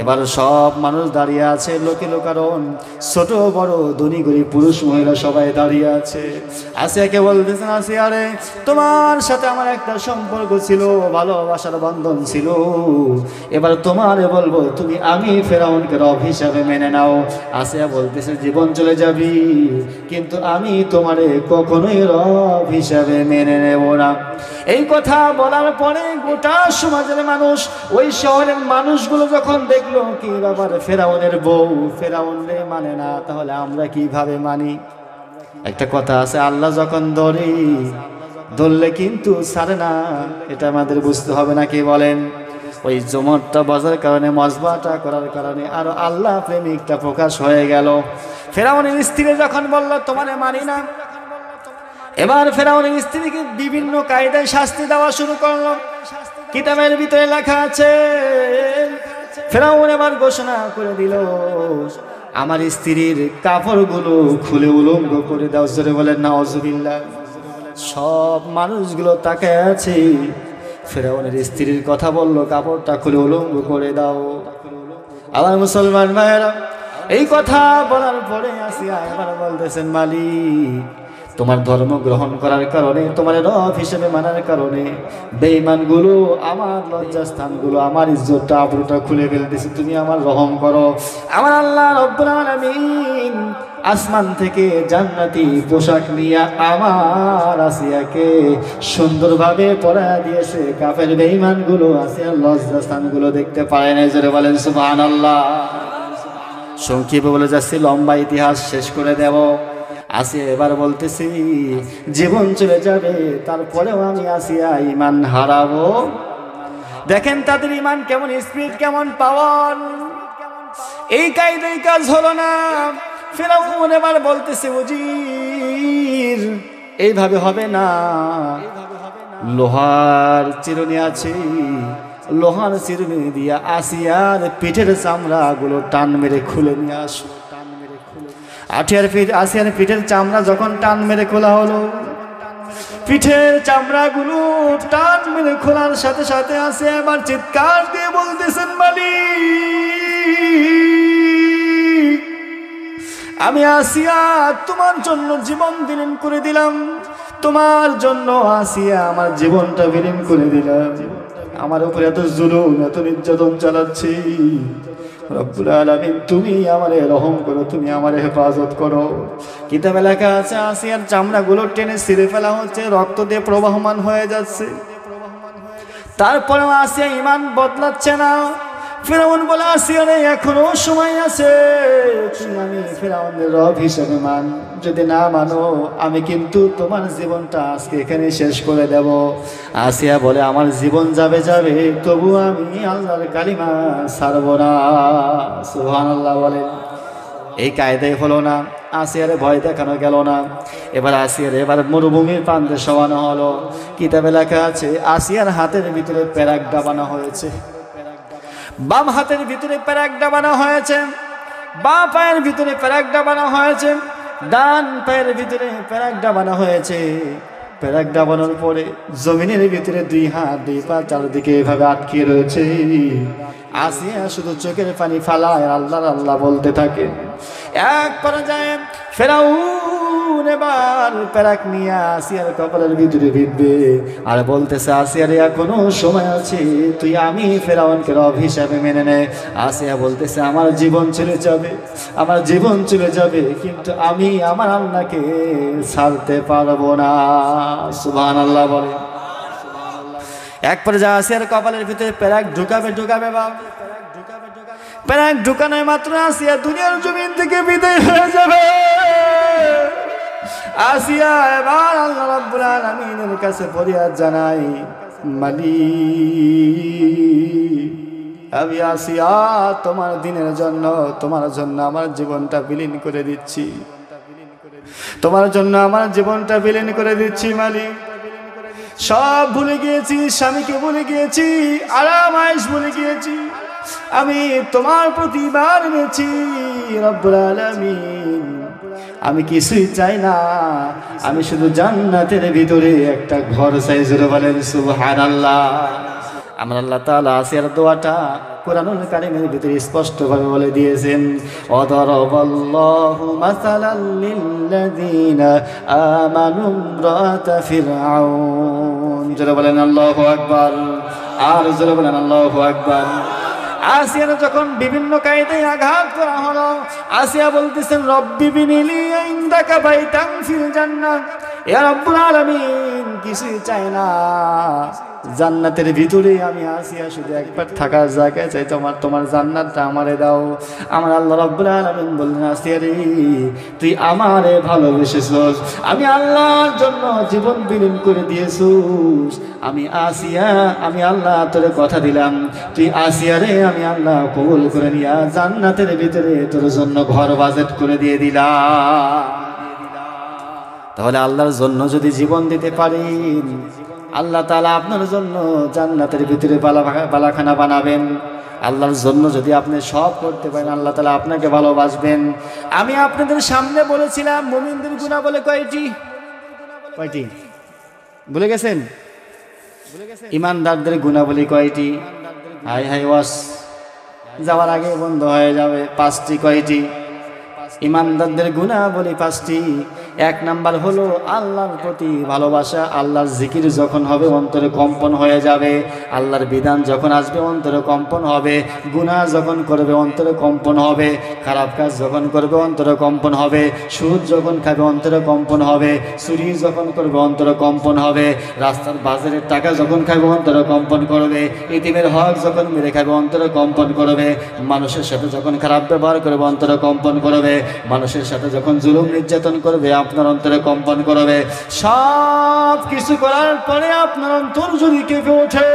S1: এবার সব মানুষ দাঁড়িয়ে আছে, লোকে লোকারণ, ছোট বড় ধনী গরিব পুরুষ মহিলা সবাই দাঁড়িয়ে আছে। আসিয়াকে বলতেছেন, আসিয়া রে, তোমার সাথে আমার একটা সম্পর্ক ছিল, ভালোবাসার বন্ধন ছিল, এবার তোমারে বলবো তুমি আমি ফেরাউনকে রব হিসাবে মেনে নাও। আসিয়া বলতেছে, জীবন চলে যাবি কিন্তু আমি তোমারে কখনোই রব হিসাবে মেনে নেব না। এই কথা বলার পরে গোটা সমাজের মানুষ, ওই শহরের মানুষগুলো যখন দেখলো কি ব্যাপার, ফেরাউনের বউ ফেরাউনরে মানে না, তাহলে আমরা কিভাবে মানি? একটা কথা আছে, আল্লাহ যখন ধরলে কিন্তু ছাড়ে না, এটা আমাদের বুঝতে হবে না, কি বলেন? ওই জমরটা বাজার কারণে, মজবাটা করার কারণে আরো আল্লাহ প্রেমিকটা প্রকাশ হয়ে গেল। ফেরাউনের স্ত্রী যখন বলল তোমারে মানি না, এবার ফেরাউনের স্ত্রীকে বিভিন্ন কায়দায় শাস্তি দেওয়া শুরু করলো। কিতাবের ভিতরে লেখা আছে, ফেরাউন এবার ঘোষণা করে দিল, আমার স্ত্রীর কাপড়গুলো খুলে উলঙ্গ করে দাও। জোরে বলেন নাউজুবিল্লাহ। সব মানুষগুলো তাকায় আছে, ফেরাউনের স্ত্রীর কথা বলল, কাপড়টা খুলে উলঙ্গ করে দাও। আমার মুসলমান ভাইয়েরা, এই কথা বলার পরে আসিয়া এবার বলতেছেন, মালিক তোমার ধর্ম গ্রহণ করার কারণে, তোমার রব হিসেবে মানার কারণে বেঈমানগুলো আমার লজ্জাস্থানগুলো, আমার ইজ্জতটা আবরুটা খুলে ফেলতেছে, তুমি আমার রহম করো। আমার আল্লাহ রব্বুল আলামিন আসমান থেকে জান্নাতি পোশাক নিয়ে আমার আসিয়াকে সুন্দরভাবে পরায় দিয়েছে। কাফের বেঈমানগুলো আসিয়ার লজ্জাস্থানগুলো দেখতে পায় না। জোরে বলেন সুবহানাল্লাহ। সংক্ষেপে বলে যাচ্ছি, লম্বা ইতিহাস শেষ করে দেব। আসিয়া এবার বলতেছি, জীবন চলে যাবে তারপরেও আমি আসিয়া ঈমান হারাবো। দেখেন তাদের ঈমান কেমন স্পিড, কেমন পাওয়ার। এই কায়দায় কাজ হলো না। ফেরাউন এবার বলতেছে, উজির এইভাবে হবে না, লোহার চিরুনি আছে, লোহার চিরুনি দিয়া আসিয়ার পিঠের চামড়া গুলো টান মেরে খুলে নিয়ে আসো। আসিয়ার পিঠের চামড়া যখন টান মেরে খোলা হলো, পিঠের চামড়াগুলো টান মেরে খোলার সাথে সাথে আসিয়া এবার চিৎকার দিয়ে বলতেছেন, মালিক আমি আসিয়া তোমার জন্য জীবন বিলীন করে দিলাম, তোমার জন্য আসিয়া আমার জীবনটা বিলীন করে দিলাম। আমার উপরে এত জুলুম, এত নির্যাতন চালাচ্ছি, রব্বুল আলামিন তুমি আমারে রহম করো, তুমি আমারে হেফাজত করো। কিতাবে লেখা আছে, আসিয়ার চামড়াগুলো টেনে ছিঁড়ে ফেলা হচ্ছে, রক্ত দিয়ে প্রবাহমান হয়ে যাচ্ছে। তারপরেও আসিয়া ঈমান বদলাচ্ছে না। ফেরাউন বলে, আসিয়া রে এখনো সময় আছে, তুমি আমি ফেরাউনের রব হিসেবে মান, যদি না মানো আমি কিন্তু তোমার জীবনটা আজকে এখানে শেষ করে দেব। আসিয়া বলে, আমার জীবন যাবে যাবে, তবু আমি আল্লাহর কালিমা ছাড়ব না। সুবহানাল্লাহ বলেন। এই কায়দায় হলো না, আসিয়ারে ভয় দেখানো গেল না। এবার আসিয়ারে এবার মরুভূমির প্রান্তে শোয়ানো হলো। কিতাবে লেখা আছে, আসিয়ার হাতের ভিতরে প্যারাক ডাবানো হয়েছে, বাম হাতের ভিতরে প্যারাক ডাবানো হয়েছে, বাঁ পায়ের ভিতরে প্যারাক ডাবানো হয়েছে, ডান পায়ের ভিতরে প্যারাক ডাবানো হয়েছে। প্যারাক ডাবানোর পরে জমিনের ভিতরে দুই হাত দুই পা চারদিকে এভাবে আটকে রয়েছে। আসিয়া শুধু চোখের পানি ফালায় আল্লাহ আল্লাহ বলতে থাকে। এক পর্যায়ে ফেরাউন এবার প্যারাক নিয়ে আসিয়ার কপালের ভিতরে বিঁধবে আর বলতেছে, আসিয়ার এখনো সময় আছে, তুই আমি ফেরাউনকে রব হিসাবে মেনে নে। আসিয়া বলতেছে, আমার জীবন চলে যাবে, আমার জীবন চলে যাবে, কিন্তু আমি আমার আল্লাহকে ছাড়তে পারবো না। সুবহানাল্লাহ বলে। এক পর্যায়ে আসিয়ার কপালের ভিতরে প্যারাক ঢুকাবে বাবা। প্যারাক ঢুকানোর মাত্র আসিয়া দুনিয়ার জমিন থেকে বিদায় হয়ে যাবে। আসিয়া এবার আল্লাহ রাব্বুল আলামিনের কাছে ফরিয়াদ জানাই, মালিক আমি আসিয়া তোমার দিনের জন্য, তোমার জন্য আমার জীবনটা বিলীন করে দিচ্ছি, তোমার জন্য আমার জীবনটা বিলীন করে দিচ্ছি। মালিক সব ভুলে গিয়েছি, স্বামীকে ভুলে গিয়েছি, আরাম আয়েশ ভুলে গিয়েছি, আমি তোমার প্রতি বার এনেছি রব্বুল আলামিন। আমি কিছুই চাই না, আমি শুধু জান্নাতের ভিতরে একটা ঘর চাই। জোরে বলেন সুবহানাল্লাহ। আমার আল্লাহ তাআলা আসিয়ার দোয়াটা কুরআনুল কারীমের ভিতরে স্পষ্টভাবে বলে দিয়েছেন, ওয়াদারাবাল্লাহু মাসালাল লিল্লাযীনা আমানু ইমরাতা ফিরআউন। জোরে বলেন আল্লাহু আকবার, আর জোরে বলেন আল্লাহু আকবার। আসিয়ার যখন বিভিন্ন কায়দায় আঘাত করা হলো, আসিয়া বলতেছেন, রব্বি বিনিলি ইনদাকা বাইতান ফিল জান্নাহ, ইয়া রাব্বুল আলামিন, কিছুই চাই না, জান্নাতের ভিতরে আমি আসিয়া শুধু একবার থাকার জায়গায় চাই, তোমার জান্নাতটা আমারে দাও। আমার আল্লাহ রাব্বুল আলামিন বললেন, আসিয়া রে, তুই আমারে ভালোবেসেছস, আমি আল্লাহর জন্য জীবন বিলীন করে দিয়েছস। আমি আসিয়া, আমি আল্লাহ তোরে কথা দিলাম, তুই আসিয়া রে আমি আল্লাহ কবুল করে নিয়া জান্নাতের ভিতরে তোর জন্য ঘর বাজেট করে দিয়ে দিলাম। তাহলে আল্লাহর জন্য যদি জীবন দিতে পারেন, আল্লাহ তাআলা আপনার জন্য জান্নাতের ভিতরে বালাখানা বানাবেন। আল্লাহর জন্য যদি আপনি সব করতে পারেন, আল্লাহ তাআলা আপনাকে ভালোবাসবেন। আমি আপনাদের সামনে বলেছিলাম মুমিনদের গুনাহ বলে কয়টি ভুলে গেছেন? ইমানদারদের গুনাহ বলে কয়টি? হাই হাই ওয়াস যাওয়ার আগে বন্ধ হয়ে যাবে। 5টি। কয়টি? ইমানদারদের গুনাহ বলি 5টি। 1 নাম্বার হলো আল্লাহর প্রতি ভালোবাসা। আল্লাহর জিকির যখন হবে অন্তরে কম্পন হয়ে যাবে, আল্লাহর বিধান যখন আসবে অন্তরে কম্পন হবে, গুনাহ যখন করবে অন্তরে কম্পন হবে, খারাপ কাজ যখন করবে অন্তরে কম্পন হবে, সুদ যখন খাবে অন্তরে কম্পন হবে, চুরি যখন করবে অন্তরে কম্পন হবে, রাস্তার বাজারের টাকা যখন খাবে অন্তরে কম্পন করবে, ইতিমের হক যখন মেরে খাবে অন্তরে কম্পন করবে, মানুষের সাথে যখন খারাপ ব্যবহার করবে অন্তরে কম্পন করবে, মানুষের সাথে যখন জুলুম নির্যাতন করবে আপনার অন্তরে কম্পন করবে। সব কিছু করার পরে আপনার অন্তর যদি কেঁপে ওঠে,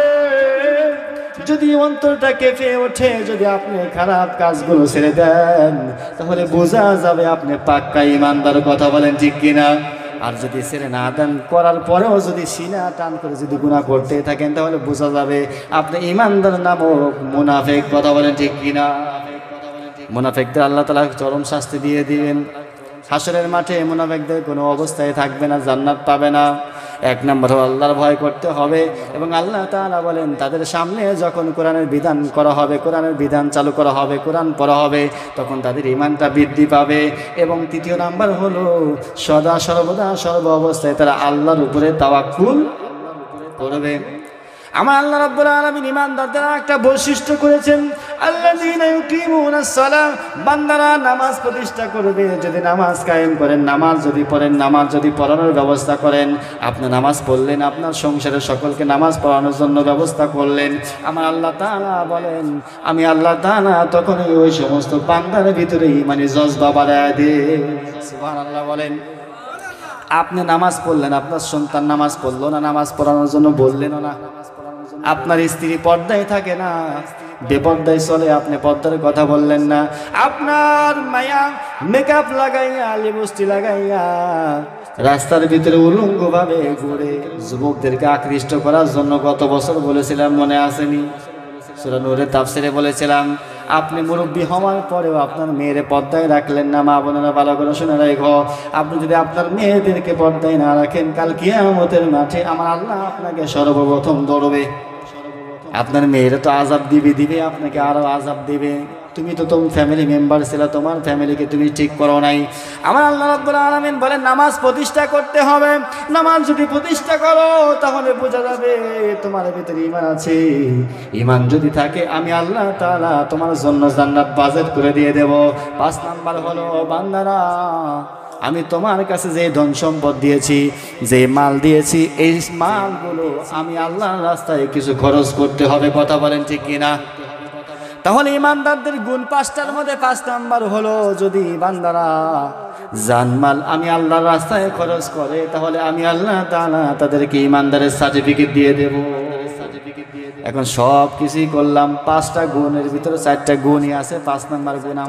S1: যদি অন্তরটা কেঁপে ওঠে, যদি আপনি খারাপ কাজগুলো ছেড়ে দেন, তাহলে বোঝা যাবে আপনি পাক্কা ইমানদার। কথা বলেন ঠিক কিনা? আর যদি ছেড়ে না দেন, করার পরেও যদি সিনা টান করে যদি গুনাহ করতে থাকেন, তাহলে বোঝা যাবে আপনি ইমানদার নামক মুনাফিক। কথা বলেন ঠিক কিনা? মুনাফিকদের আল্লাহ তাআলা চরম শাস্তি দিয়ে দিবেন। হাসরের মাঠে মুনাফিকদের কোনো অবস্থায় থাকবে না, জান্নাত পাবে না। 1 নম্বর হলো আল্লাহর ভয় করতে হবে, এবং আল্লাহ তাআলা বলেন তাদের সামনে যখন কোরআনের বিধান করা হবে, কোরআনের বিধান চালু করা হবে, কোরআন পড়া হবে, তখন তাদের ঈমানটা বৃদ্ধি পাবে। এবং 3 নাম্বার হলো সদা সর্বদা সর্ব অবস্থায় তারা আল্লাহর উপরে তাওয়াক্কুল করবে। আমার আল্লাহ রাব্বুল আলামিন ঈমানদারদের একটা বৈশিষ্ট্য করেছেন, আল্লাযীনা ইউকিমুনাস সালাহ, বান্দারা নামাজ প্রতিষ্ঠা করবে। যদি নামাজ কায়েম করেন, নামাজ যদি পড়েন, নামাজ যদি পড়ানোর ব্যবস্থা করেন, আপনি নামাজ পড়লেন, আপনার সংসারের সকলকে নামাজ পড়ানোর জন্য ব্যবস্থা করলেন, আমার আল্লাহ তাআলা বলেন আমি আল্লাহ তাআলা তখনই ওই সমস্ত বান্দার ভিতরে ঈমানি জজবা বাড়ায় দেই। সুবহানাল্লাহ বলেন। আপনি নামাজ পড়লেন, আপনার সন্তান নামাজ পড়লো না, নামাজ পড়ানোর জন্য বললেন না, আপনার স্ত্রী পর্দায় থাকে না, বেপর্দায় চলে, আপনি পর্দার কথা বললেন না, আপনার মায়া মেকআপ লাগাইয়া লিপস্টিক লাগাইয়া রাস্তার ভিতরে উলঙ্গ ভাবে ঘুরে যুবকদেরকে আকৃষ্ট করার জন্য গত বছর বলেছিলাম, মনে আসেনি? সূরা নূরের তাফসিরে বলেছিলাম, আপনি মুরব্বী হওয়ার পরেও আপনার মেয়েরে পর্দায় রাখলেন না। মা বোনেরা ভালো করে শুনে রাখো, আপনি যদি আপনার মেয়েদেরকে পর্দায় না রাখেন, কাল কিয়ামতের মাঠে আমার আল্লাহ আপনাকে সর্বপ্রথম ধরবে। আপনার মেয়েরা তো আযাব দিবে, আপনাকে আরো আযাব দিবে। তুমি তো তোমার ফ্যামিলি মেম্বার ছিল, তোমার ফ্যামিলিকে তুমি ঠিক করো নাই। আমার আল্লাহ রাব্বুল আলামিন বলেন নামাজ প্রতিষ্ঠা করতে হবে। নামাজ যদি প্রতিষ্ঠা করো, তাহলে বোঝা যাবে তোমার ভিতরে ঈমান আছে। ঈমান যদি থাকে, আমি আল্লাহ তাআলা তোমার জন্য জান্নাত বাজেট করে দিয়ে দেব। 5 নাম্বার হলো বান্দারা, আমি তোমার কাছে যে ধন সম্পদ দিয়েছি, যে মাল দিয়েছি, এই মালগুলো আমি আল্লাহর রাস্তায় কিছু খরচ করতে হবে। কথা বলেন ঠিক কিনা? তাহলে ইমানদারদের গুণ 5টার মধ্যে 5 নাম্বার হলো, যদি বান্দারা জানমাল আমি আল্লাহর রাস্তায় খরচ করে, তাহলে আমি আল্লাহ তাআলা তাদেরকে ইমানদারের সার্টিফিকেট দিয়ে দেব। এখন সব কিছুই করলাম, 5টা গুণের ভিতরে 4টা গুণই আছে। 5 নাম্বার গুণ আমার